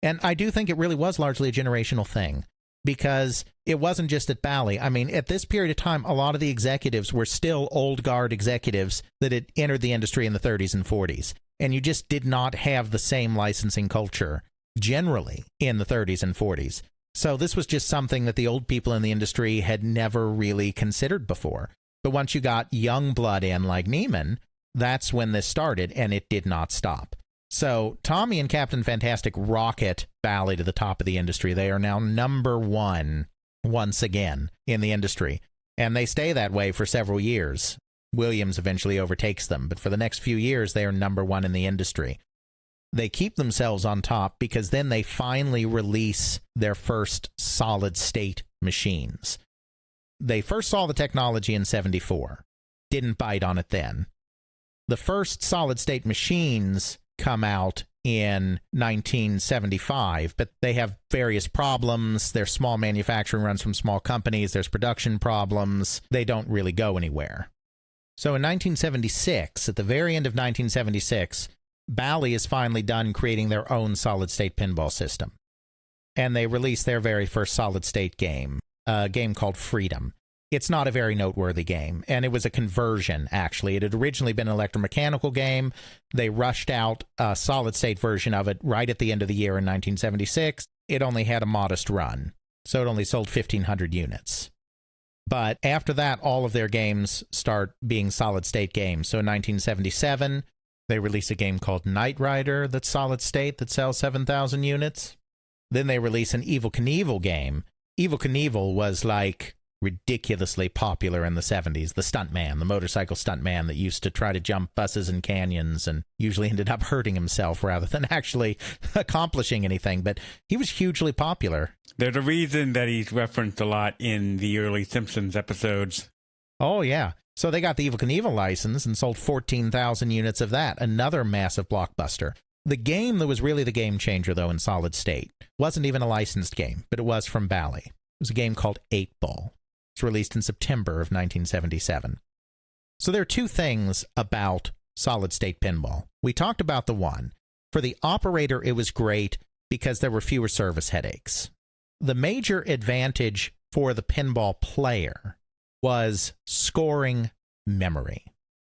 And I do think it really was largely a generational thing, because it wasn't just at Bally. I mean, at this period of time, a lot of the executives were still old guard executives that had entered the industry in the 30s and 40s. And you just did not have the same licensing culture generally in the 30s and 40s. So this was just something that the old people in the industry had never really considered before. But once you got young blood in like Neiman, that's when this started, and it did not stop. So Tommy and Captain Fantastic rocket Bally to the top of the industry. They are now number 1 once again in the industry, and they stay that way for several years. Williams eventually overtakes them, but for the next few years, they are number 1 in the industry. They keep themselves on top because then they finally release their first solid-state machines. They first saw the technology in 74, didn't bite on it then. The first solid-state machines come out in 1975, but they have various problems. Their small manufacturing runs from small companies. There's production problems. They don't really go anywhere. So in 1976, at the very end of 1976, Bally is finally done creating their own solid-state pinball system. And they release their very first solid-state game, a game called Freedom. It's not a very noteworthy game, and it was a conversion, actually. It had originally been an electromechanical game. They rushed out a solid-state version of it right at the end of the year in 1976. It only had a modest run, so it only sold 1,500 units. But after that, all of their games start being solid-state games. So in 1977, they release a game called Knight Rider that's solid-state that sells 7,000 units. Then they release an Evel Knievel game. Evel Knievel was like ridiculously popular in the 70s. The stuntman, the motorcycle stuntman that used to try to jump buses and canyons and usually ended up hurting himself rather than actually accomplishing anything. But he was hugely popular. There's a reason that he's referenced a lot in the early Simpsons episodes. Oh, yeah. So they got the Evel Knievel license and sold 14,000 units of that, another massive blockbuster. The game that was really the game changer, though, in solid state wasn't even a licensed game, but it was from Bally. It was a game called 8-Ball. It's released in September of 1977. So there are 2 things about solid-state pinball. We talked about the one. For the operator, it was great because there were fewer service headaches. The major advantage for the pinball player was scoring memory.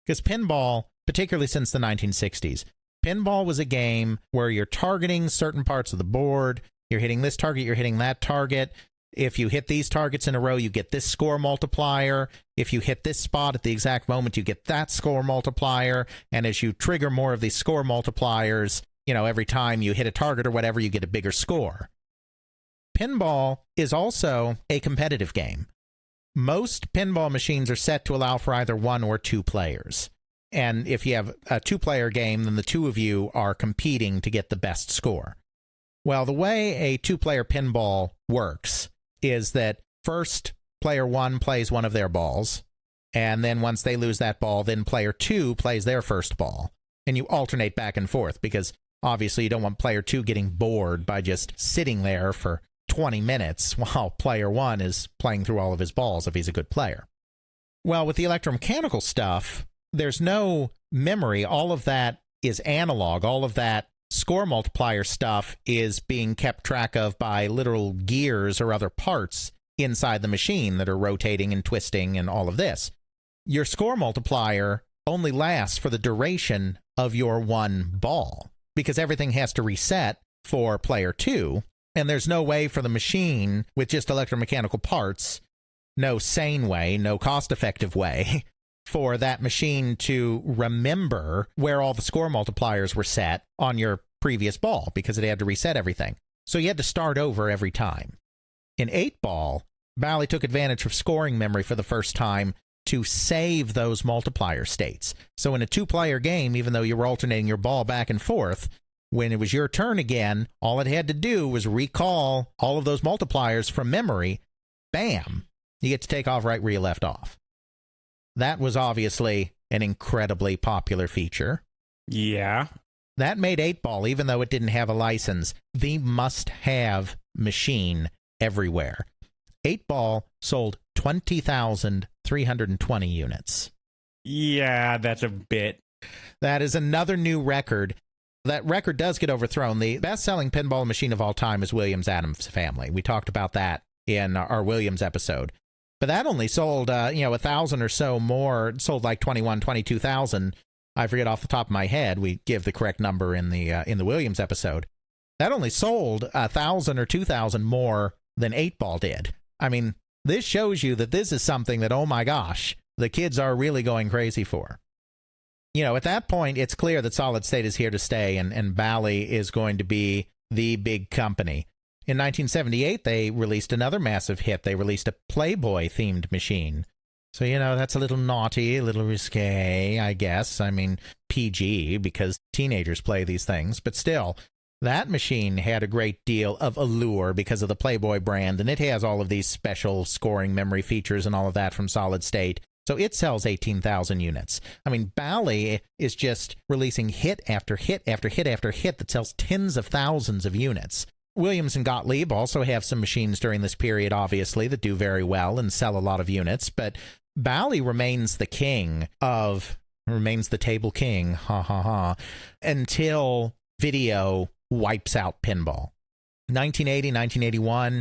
Because pinball, particularly since the 1960s, pinball was a game where you're targeting certain parts of the board. You're hitting this target, you're hitting that target. If you hit these targets in a row, you get this score multiplier. If you hit this spot at the exact moment, you get that score multiplier. And as you trigger more of these score multipliers, every time you hit a target or whatever, you get a bigger score. Pinball is also a competitive game. Most pinball machines are set to allow for either 1 or 2 players. And if you have a 2-player game, then the 2 of you are competing to get the best score. Well, the way a 2-player pinball works is that first player 1 plays one of their balls, and then once they lose that ball, then player 2 plays their first ball. And you alternate back and forth because obviously you don't want player 2 getting bored by just sitting there for 20 minutes while player one is playing through all of his balls if he's a good player. Well, with the electromechanical stuff, there's no memory. All of that is analog. All of that score multiplier stuff is being kept track of by literal gears or other parts inside the machine that are rotating and twisting and all of this. Your score multiplier only lasts for the duration of your one ball because everything has to reset for player two, and there's no way for the machine with just electromechanical parts, no sane way, no cost-effective way for that machine to remember where all the score multipliers were set on your previous ball because it had to reset everything. So you had to start over every time. In 8-ball, Bally took advantage of scoring memory for the first time to save those multiplier states. So in a 2-player game, even though you were alternating your ball back and forth, when it was your turn again, all it had to do was recall all of those multipliers from memory. Bam! You get to take off right where you left off. That was obviously an incredibly popular feature. Yeah. That made 8-ball, even though it didn't have a license, the must-have machine everywhere. 8-ball sold 20,320 units. Yeah, that's a bit. That is another new record. That record does get overthrown. The best-selling pinball machine of all time is Williams Adams Family. We talked about that in our Williams episode. But that only sold, 1,000 or so more. It sold like 22,000. I forget off the top of my head. We give the correct number in the Williams episode. That only sold 1,000 or 2,000 more than 8-ball did. I mean, this shows you that this is something that, oh my gosh, the kids are really going crazy for. At that point, it's clear that Solid State is here to stay, and Bally is going to be the big company. In 1978, they released another massive hit. They released a Playboy-themed machine. So, that's a little naughty, a little risque, I guess. I mean, PG, because teenagers play these things. But still, that machine had a great deal of allure because of the Playboy brand, and it has all of these special scoring memory features and all of that from Solid State. So it sells 18,000 units. I mean, Bally is just releasing hit after hit after hit after hit that sells tens of thousands of units. Williams and Gottlieb also have some machines during this period, obviously, that do very well and sell a lot of units, but Bally remains the table king, until video wipes out pinball. 1980, 1981,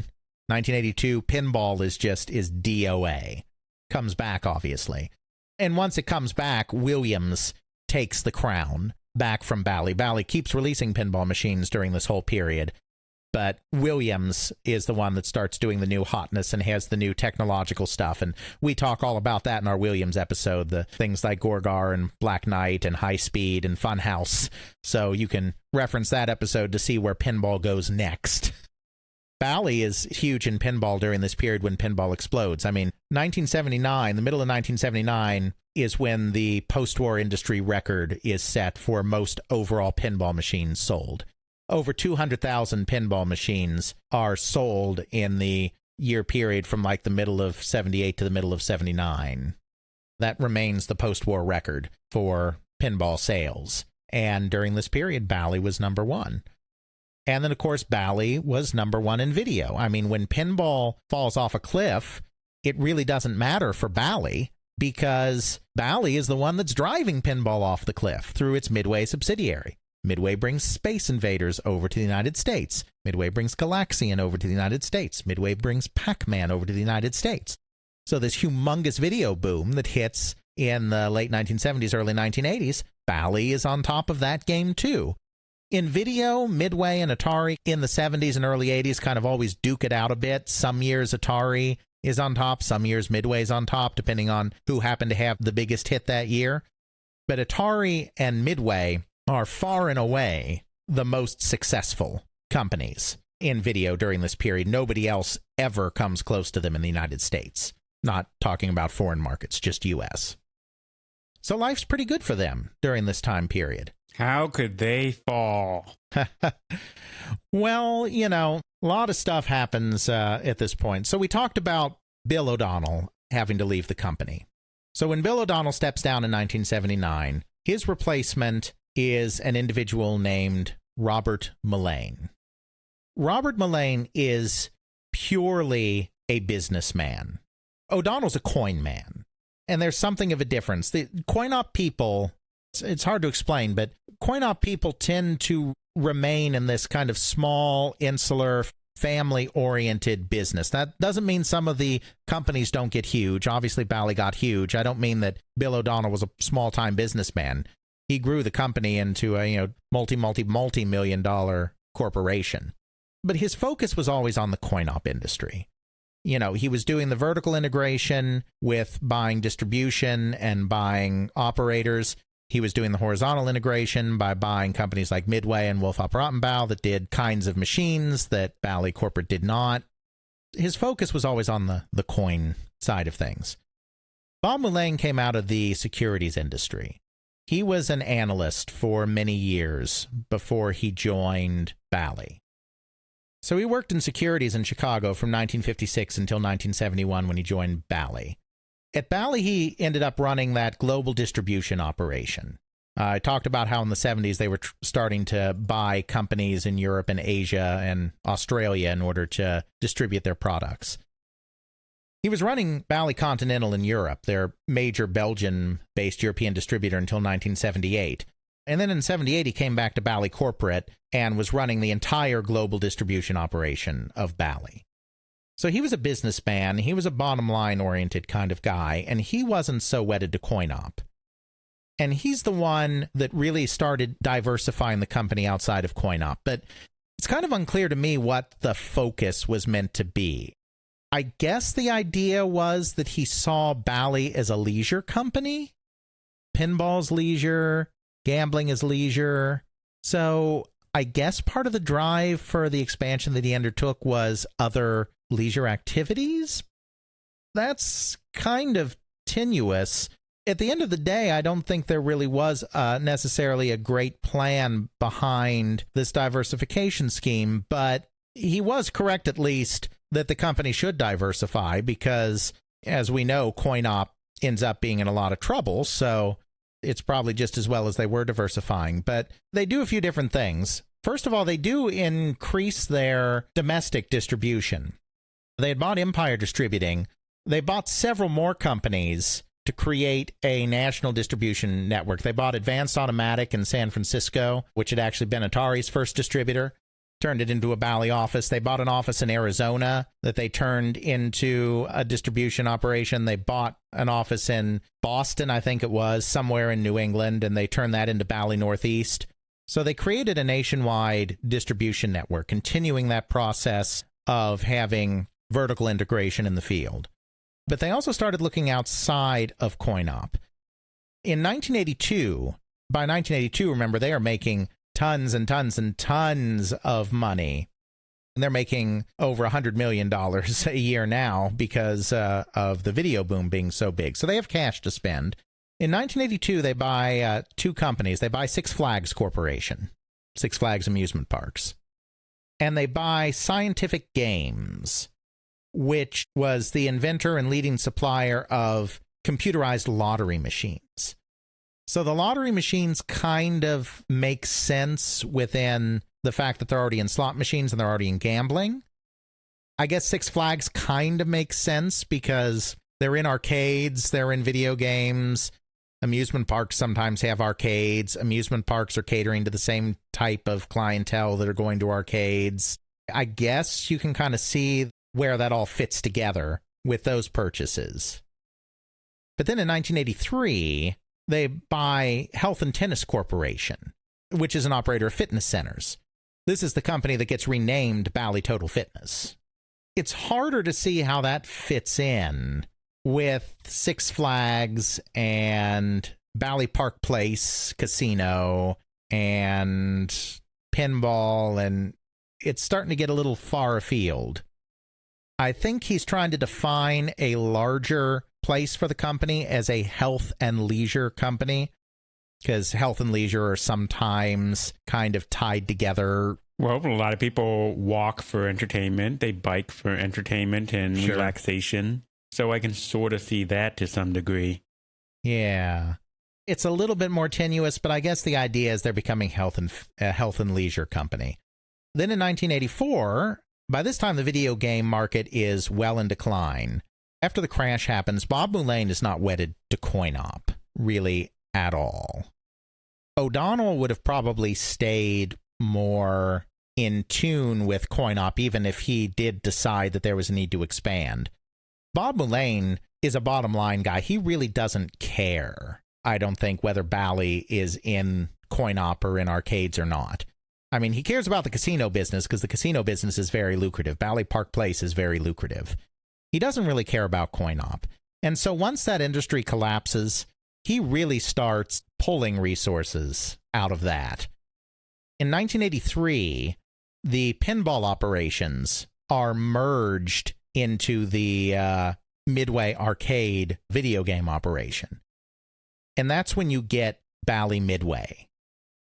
1982, pinball is DOA. Comes back, obviously. And once it comes back, Williams takes the crown back from Bally. Bally keeps releasing pinball machines during this whole period, but Williams is the one that starts doing the new hotness and has the new technological stuff. And we talk all about that in our Williams episode, the things like Gorgar and Black Knight and High Speed and Funhouse. So you can reference that episode to see where pinball goes next. Bally is huge in pinball during this period when pinball explodes. I mean, 1979, the middle of 1979, is when the post-war industry record is set for most overall pinball machines sold. Over 200,000 pinball machines are sold in the year period from like the middle of 78 to the middle of 79. That remains the post-war record for pinball sales. And during this period, Bally was number one. And then, of course, Bally was number one in video. I mean, when pinball falls off a cliff, it really doesn't matter for Bally because Bally is the one that's driving pinball off the cliff through its Midway subsidiary. Midway brings Space Invaders over to the United States. Midway brings Galaxian over to the United States. Midway brings Pac-Man over to the United States. So this humongous video boom that hits in the late 1970s, early 1980s, Bally is on top of that game too. In video, Midway and Atari in the 70s and early 80s kind of always duke it out a bit. Some years Atari is on top, some years Midway's on top, depending on who happened to have the biggest hit that year. But Atari and Midway are far and away the most successful companies in video during this period. Nobody else ever comes close to them in the United States. Not talking about foreign markets, just U.S. So life's pretty good for them during this time period. How could they fall? Well, a lot of stuff happens at this point. So we talked about Bill O'Donnell having to leave the company. So when Bill O'Donnell steps down in 1979, his replacement is an individual named Robert Mullane. Robert Mullane is purely a businessman. O'Donnell's a coin man. And there's something of a difference. The coin-op people, it's hard to explain, but coin-op people tend to remain in this kind of small, insular, family-oriented business. That doesn't mean some of the companies don't get huge. Obviously, Bally got huge. I don't mean that Bill O'Donnell was a small-time businessman. He grew the company into a multi-million dollar corporation. But his focus was always on the coin-op industry. He was doing the vertical integration with buying distribution and buying operators. He was doing the horizontal integration by buying companies like Midway and Wolf Apparattenbau that did kinds of machines that Bally Corporate did not. His focus was always on the coin side of things. Bob Mullane came out of the securities industry. He was an analyst for many years before he joined Bally. So he worked in securities in Chicago from 1956 until 1971 when he joined Bally. At Bally, he ended up running that global distribution operation. I talked about how in the 70s they were starting to buy companies in Europe and Asia and Australia in order to distribute their products. He was running Bally Continental in Europe, their major Belgian-based European distributor, until 1978. And then in 78, he came back to Bally Corporate and was running the entire global distribution operation of Bally. So he was a businessman, he was a bottom-line-oriented kind of guy, and he wasn't so wedded to coin-op. And he's the one that really started diversifying the company outside of coin-op. But it's kind of unclear to me what the focus was meant to be. I guess the idea was that he saw Bally as a leisure company. Pinball's leisure, gambling is leisure. So I guess part of the drive for the expansion that he undertook was other leisure activities. That's kind of tenuous. At the end of the day, I don't think there really was necessarily a great plan behind this diversification scheme, but he was correct at least that the company should diversify because, as we know, coin-op ends up being in a lot of trouble, so it's probably just as well as they were diversifying. But they do a few different things. First of all, they do increase their domestic distribution. They had bought Empire Distributing. They bought several more companies to create a national distribution network. They bought Advanced Automatic in San Francisco, which had actually been Atari's first distributor, turned it into a Bally office. They bought an office in Arizona that they turned into a distribution operation. They bought an office in Boston, I think it was, somewhere in New England, and they turned that into Bally Northeast. So they created a nationwide distribution network, continuing that process of having vertical integration in the field. But they also started looking outside of coin-op. In 1982, by 1982, remember, they are making tons and tons and tons of money. And they're making over $100 million a year now because of the video boom being so big. So they have cash to spend. In 1982, they buy two companies. They buy Six Flags Corporation, Six Flags Amusement Parks. And they buy Scientific Games, which was the inventor and leading supplier of computerized lottery machines. So the lottery machines kind of make sense within the fact that they're already in slot machines and they're already in gambling. I guess Six Flags kind of makes sense because they're in arcades, they're in video games. Amusement parks sometimes have arcades. Amusement parks are catering to the same type of clientele that are going to arcades. I guess you can kind of see where that all fits together with those purchases. But then in 1983, they buy Health and Tennis Corporation, which is an operator of fitness centers. This is the company that gets renamed Bally Total Fitness. It's harder to see how that fits in with Six Flags and Bally Park Place Casino and pinball, and it's starting to get a little far afield. I think he's trying to define a larger place for the company as a health and leisure company, because health and leisure are sometimes kind of tied together. Well, a lot of people walk for entertainment. They bike for entertainment and Sure. relaxation. So I can sort of see that to some degree. Yeah. It's a little bit more tenuous, but I guess the idea is they're becoming a health and leisure company. Then in 1984, By this time, the video game market is well in decline. After the crash happens, Bob Mullane is not wedded to coin-op, really at all. O'Donnell would have probably stayed more in tune with coin-op, even if he did decide that there was a need to expand. Bob Mullane is a bottom-line guy. He really doesn't care, I don't think, whether Bally is in coin-op or in arcades or not. I mean, he cares about the casino business because the casino business is very lucrative. Bally Park Place is very lucrative. He doesn't really care about coin-op. And so once that industry collapses, he really starts pulling resources out of that. In 1983, the pinball operations are merged into the Midway Arcade video game operation. And that's when you get Bally Midway.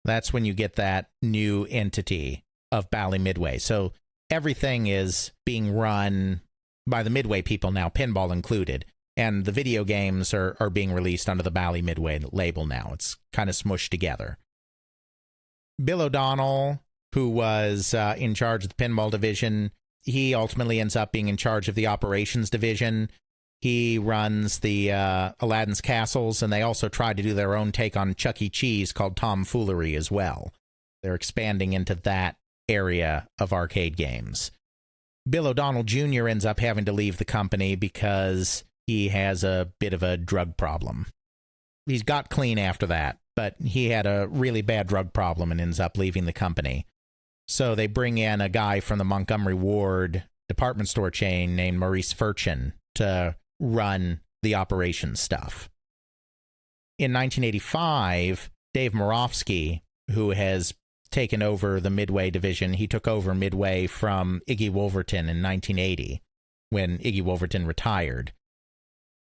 That's when you get that new entity of Bally Midway. So everything is being run by the Midway people now, pinball included. And the video games are being released under the Bally Midway label now. It's kind of smushed together. Bill O'Donnell, who was in charge of the pinball division, he ultimately ends up being in charge of the operations division. He runs the Aladdin's Castles, and they also try to do their own take on Chuck E. Cheese called Tomfoolery as well. They're expanding into that area of arcade games. Bill O'Donnell Jr. ends up having to leave the company because he has a bit of a drug problem. He's got clean after that, but he had a really bad drug problem and ends up leaving the company. So they bring in a guy from the Montgomery Ward department store chain named Maurice Furchin to run the operations stuff. In 1985, Dave Moravsky, who has taken over the Midway division, he took over Midway from Iggy Wolverton in 1980 when Iggy Wolverton retired.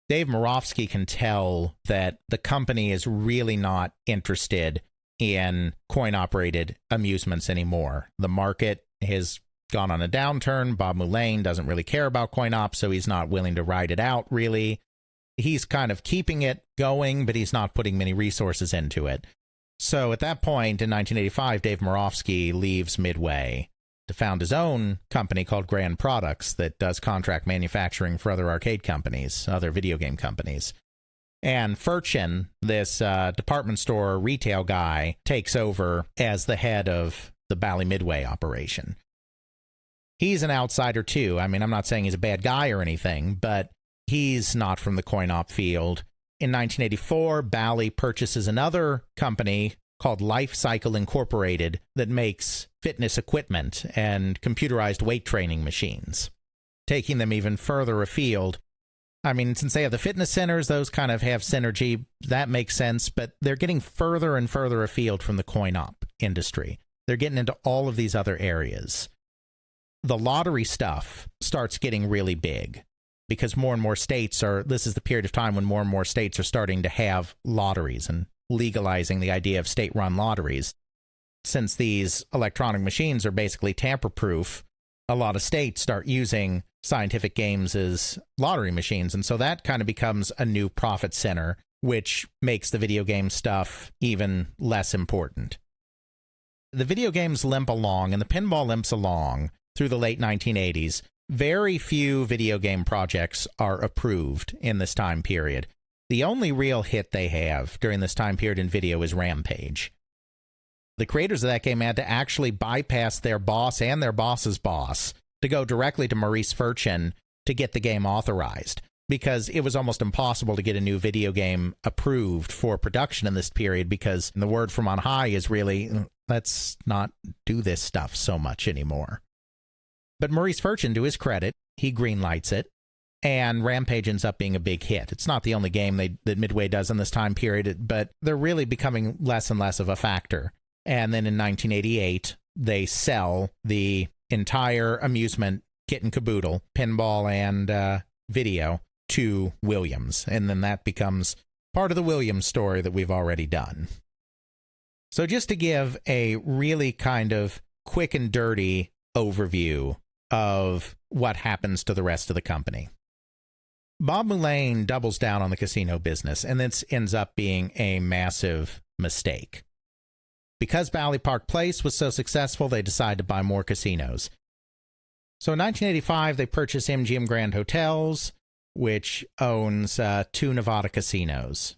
Dave Moravsky can tell that the company is really not interested in coin-operated amusements anymore. The market has gone on a downturn. Bob Mullane doesn't really care about coin-op, so he's not willing to ride it out, really. He's kind of keeping it going, but he's not putting many resources into it. So at that point, in 1985, Dave Moravsky leaves Midway to found his own company called Grand Products that does contract manufacturing for other arcade companies, other video game companies. And Furchin, this department store retail guy, takes over as the head of the Bally Midway operation. He's an outsider, too. I mean, I'm not saying he's a bad guy or anything, but he's not from the coin-op field. In 1984, Bally purchases another company called Life Cycle Incorporated that makes fitness equipment and computerized weight training machines, taking them even further afield. I mean, since they have the fitness centers, those kind of have synergy. That makes sense, but they're getting further and further afield from the coin-op industry. They're getting into all of these other areas. The lottery stuff starts getting really big because more and more states this is the period of time when more and more states are starting to have lotteries and legalizing the idea of state-run lotteries. Since these electronic machines are basically tamper-proof, a lot of states start using scientific games as lottery machines, and so that kind of becomes a new profit center, which makes the video game stuff even less important. The video games limp along, and the pinball limps along through the late 1980s. Very few video game projects are approved in this time period. The only real hit they have during this time period in video is Rampage. The creators of that game had to actually bypass their boss and their boss's boss to go directly to Maurice Furchin to get the game authorized, because it was almost impossible to get a new video game approved for production in this period, because the word from on high is really, let's not do this stuff so much anymore. But Maurice Furchin, to his credit, he greenlights it, and Rampage ends up being a big hit. It's not the only game that Midway does in this time period, but they're really becoming less and less of a factor. And then in 1988, they sell the entire amusement kit and caboodle, pinball and video, to Williams. And then that becomes part of the Williams story that we've already done. So just to give a really kind of quick and dirty overview of what happens to the rest of the company. Bob Mullane doubles down on the casino business, and this ends up being a massive mistake. Because Bally Park Place was so successful, they decided to buy more casinos. So in 1985, they purchased MGM Grand Hotels, which owns 2 Nevada casinos.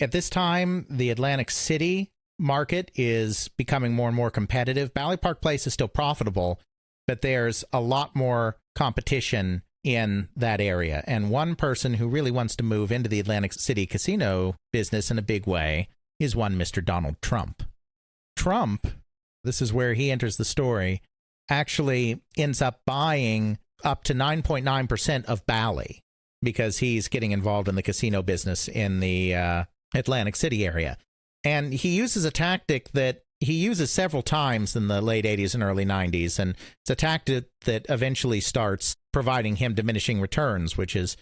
At this time, the Atlantic City market is becoming more and more competitive. Bally Park Place is still profitable, but there's a lot more competition in that area. And one person who really wants to move into the Atlantic City casino business in a big way is one Mr. Donald Trump. Trump, this is where he enters the story, actually ends up buying up to 9.9% of Bally because he's getting involved in the casino business in the Atlantic City area. And he uses a tactic that he uses several times in the late 80s and early 90s, and it's a tactic that eventually starts providing him diminishing returns, which is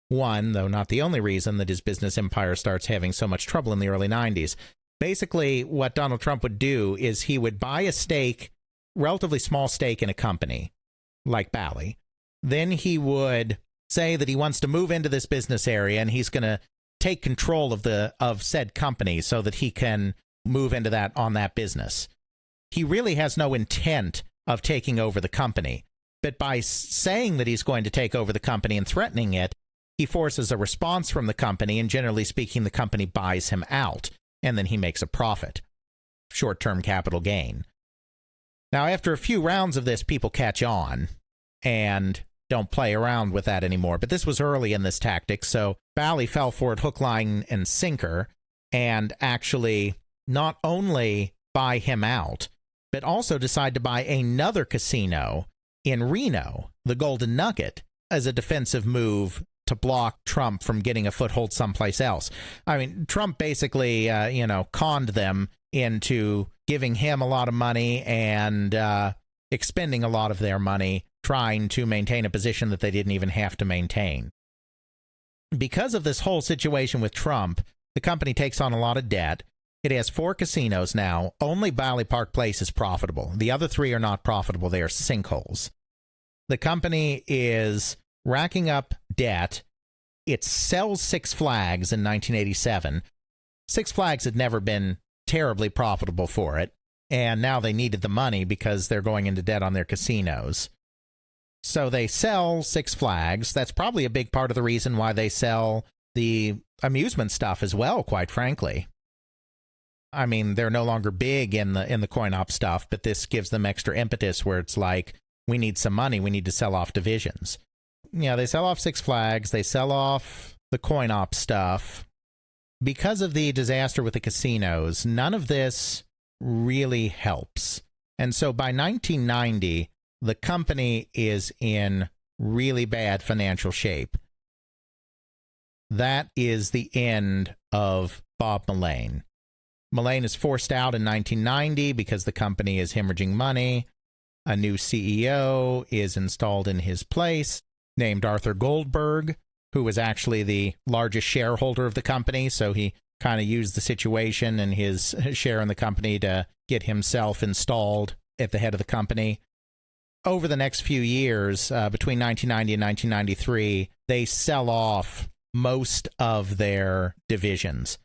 one, though not the only reason, that his business empire starts having so much trouble in the early 90s. Basically, what Donald Trump would do is he would buy a stake, relatively small stake in a company like Bally. Then he would say that he wants to move into this business area and he's going to take control of said company so that he can move into that on that business. He really has no intent of taking over the company, but by saying that he's going to take over the company and threatening it, he forces a response from the company, and generally speaking, the company buys him out, and then he makes a profit. Short-term capital gain. Now, after a few rounds of this, people catch on and don't play around with that anymore. But this was early in this tactic, so Bally fell for it hook, line, and sinker, and actually not only buy him out, but also decide to buy another casino in Reno, the Golden Nugget, as a defensive move to block Trump from getting a foothold someplace else. I mean, Trump basically, conned them into giving him a lot of money and expending a lot of their money, trying to maintain a position that they didn't even have to maintain. Because of this whole situation with Trump, the company takes on a lot of debt. It has 4 casinos now. Only Bally Park Place is profitable. The other 3 are not profitable. They are sinkholes. The company is racking up debt. It sells Six Flags in 1987. Six Flags had never been terribly profitable for it, and now they needed the money because they're going into debt on their casinos. So they sell Six Flags. That's probably a big part of the reason why they sell the amusement stuff as well, quite frankly. I mean, they're no longer big in the coin-op stuff, but this gives them extra impetus where it's like, we need some money, we need to sell off divisions. Yeah, they sell off Six Flags, they sell off the coin-op stuff. Because of the disaster with the casinos, none of this really helps. And so by 1990, the company is in really bad financial shape. That is the end of Bob Mullane. Mullane is forced out in 1990 because the company is hemorrhaging money. A new CEO is installed in his place, named Arthur Goldberg, who was actually the largest shareholder of the company, so he kind of used the situation and his share in the company to get himself installed at the head of the company. Over the next few years, between 1990 and 1993, they sell off most of their divisions.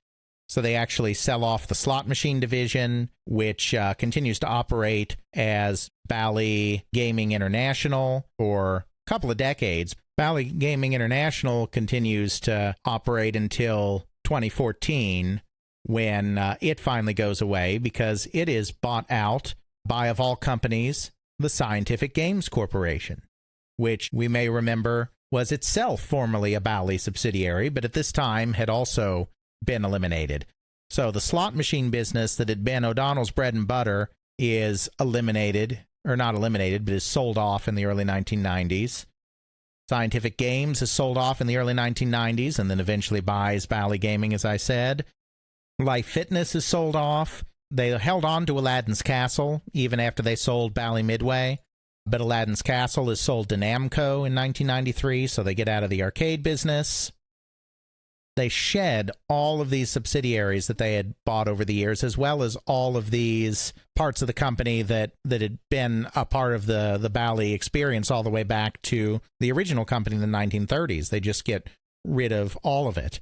So they actually sell off the slot machine division, which continues to operate as Bally Gaming International for a couple of decades. Bally Gaming International continues to operate until 2014, when it finally goes away because it is bought out by, of all companies, the Scientific Games Corporation, which we may remember was itself formerly a Bally subsidiary, but at this time had also been eliminated. So the slot machine business that had been O'Donnell's bread and butter is eliminated, or not eliminated, but is sold off in the early 1990s. Scientific Games is sold off in the early 1990s and then eventually buys Bally Gaming, as I said. Life Fitness is sold off. They held on to Aladdin's Castle even after they sold Bally Midway, but Aladdin's Castle is sold to Namco in 1993, so they get out of the arcade business. They shed all of these subsidiaries that they had bought over the years, as well as all of these parts of the company that had been a part of the Bally experience all the way back to the original company in the 1930s. They just get rid of all of it.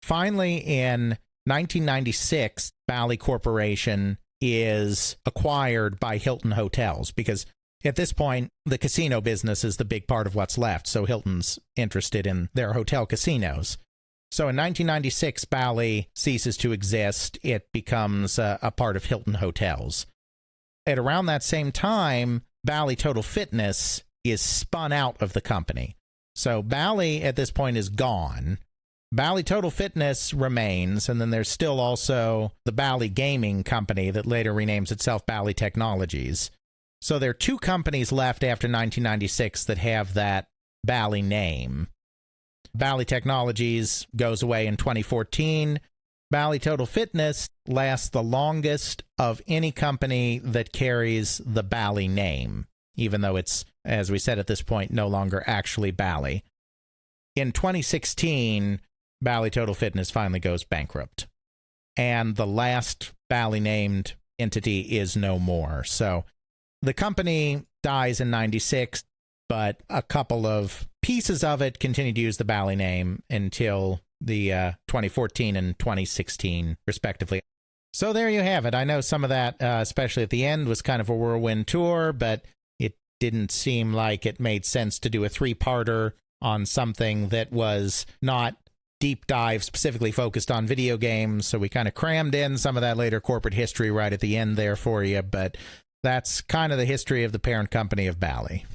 Finally, in 1996, Bally Corporation is acquired by Hilton Hotels, because At this point, the casino business is the big part of what's left, so Hilton's interested in their hotel casinos. So in 1996, Bally ceases to exist. It becomes a part of Hilton Hotels. At around that same time, Bally Total Fitness is spun out of the company. So Bally at this point is gone. Bally Total Fitness remains, and then there's still also the Bally Gaming Company that later renames itself Bally Technologies. So there are two companies left after 1996 that have that Bally name. Bally Technologies goes away in 2014. Bally Total Fitness lasts the longest of any company that carries the Bally name, even though it's, as we said at this point, no longer actually Bally. In 2016, Bally Total Fitness finally goes bankrupt, and the last Bally-named entity is no more. So the company dies in 96, but a couple of pieces of it continue to use the Bally name until the 2014 and 2016, respectively. So there you have it. I know some of that, especially at the end, was kind of a whirlwind tour, but it didn't seem like it made sense to do a three-parter on something that was not deep dive specifically focused on video games. So we kind of crammed in some of that later corporate history right at the end there for you, but that's kind of the history of the parent company of Bally.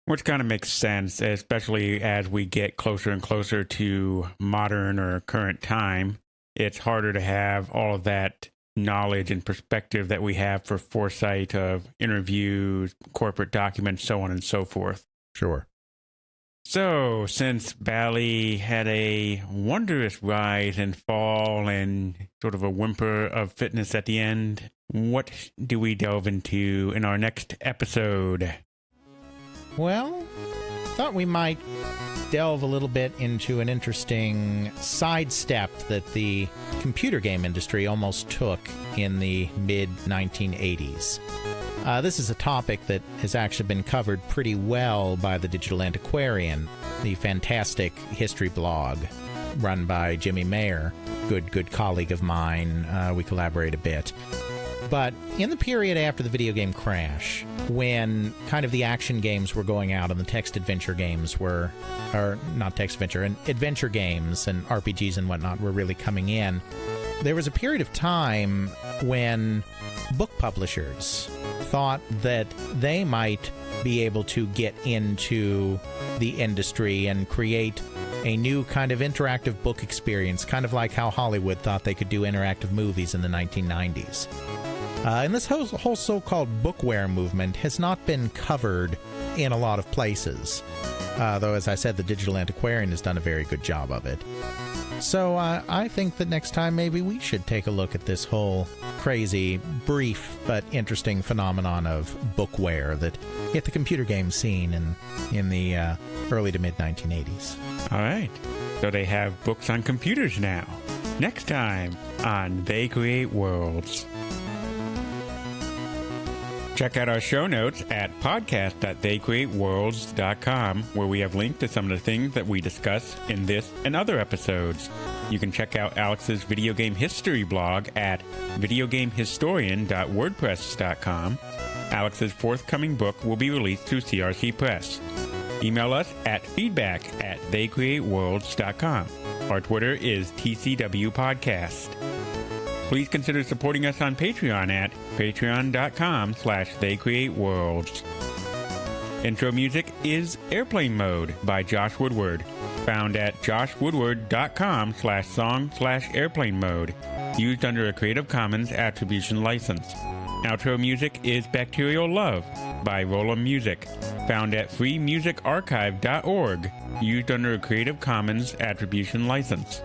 Which kind of makes sense, especially as we get closer and closer to modern or current time. It's harder to have all of that knowledge and perspective that we have for foresight of interviews, corporate documents, so on and so forth. Sure. So, since Bally had a wondrous rise and fall and sort of a whimper of fitness at the end, what do we delve into in our next episode? Well, thought we might delve a little bit into an interesting sidestep that the computer game industry almost took in the mid-1980s. This is a topic that has actually been covered pretty well by the Digital Antiquarian, the fantastic history blog run by Jimmy Mayer, good colleague of mine. We collaborate a bit. But in the period after the video game crash, when kind of the action games were going out and the text adventure games were, or not text adventure, and adventure games and RPGs and whatnot were really coming in, there was a period of time when book publishers thought that they might be able to get into the industry and create a new kind of interactive book experience, kind of like how Hollywood thought they could do interactive movies in the 1990s. And this whole so-called bookware movement has not been covered in a lot of places, though, as I said, the Digital Antiquarian has done a very good job of it. So I think that next time maybe we should take a look at this whole crazy, brief, but interesting phenomenon of bookware that hit the computer game scene in the early to mid-1980s. All right. So they have books on computers now. Next time on They Create Worlds. Check out our show notes at podcast.theycreateworlds.com, where we have linked to some of the things that we discuss in this and other episodes. You can check out Alex's video game history blog at videogamehistorian.wordpress.com. Alex's forthcoming book will be released through CRC Press. Email us at feedback@theycreateworlds.com. Our Twitter is TCW Podcast. Please consider supporting us on Patreon at patreon.com/theycreateworlds. Intro music is Airplane Mode by Josh Woodward, found at joshwoodward.com/song/airplane mode, used under a Creative Commons Attribution License. Outro music is Bacterial Love by Rolla Music, found at freemusicarchive.org, used under a Creative Commons Attribution License.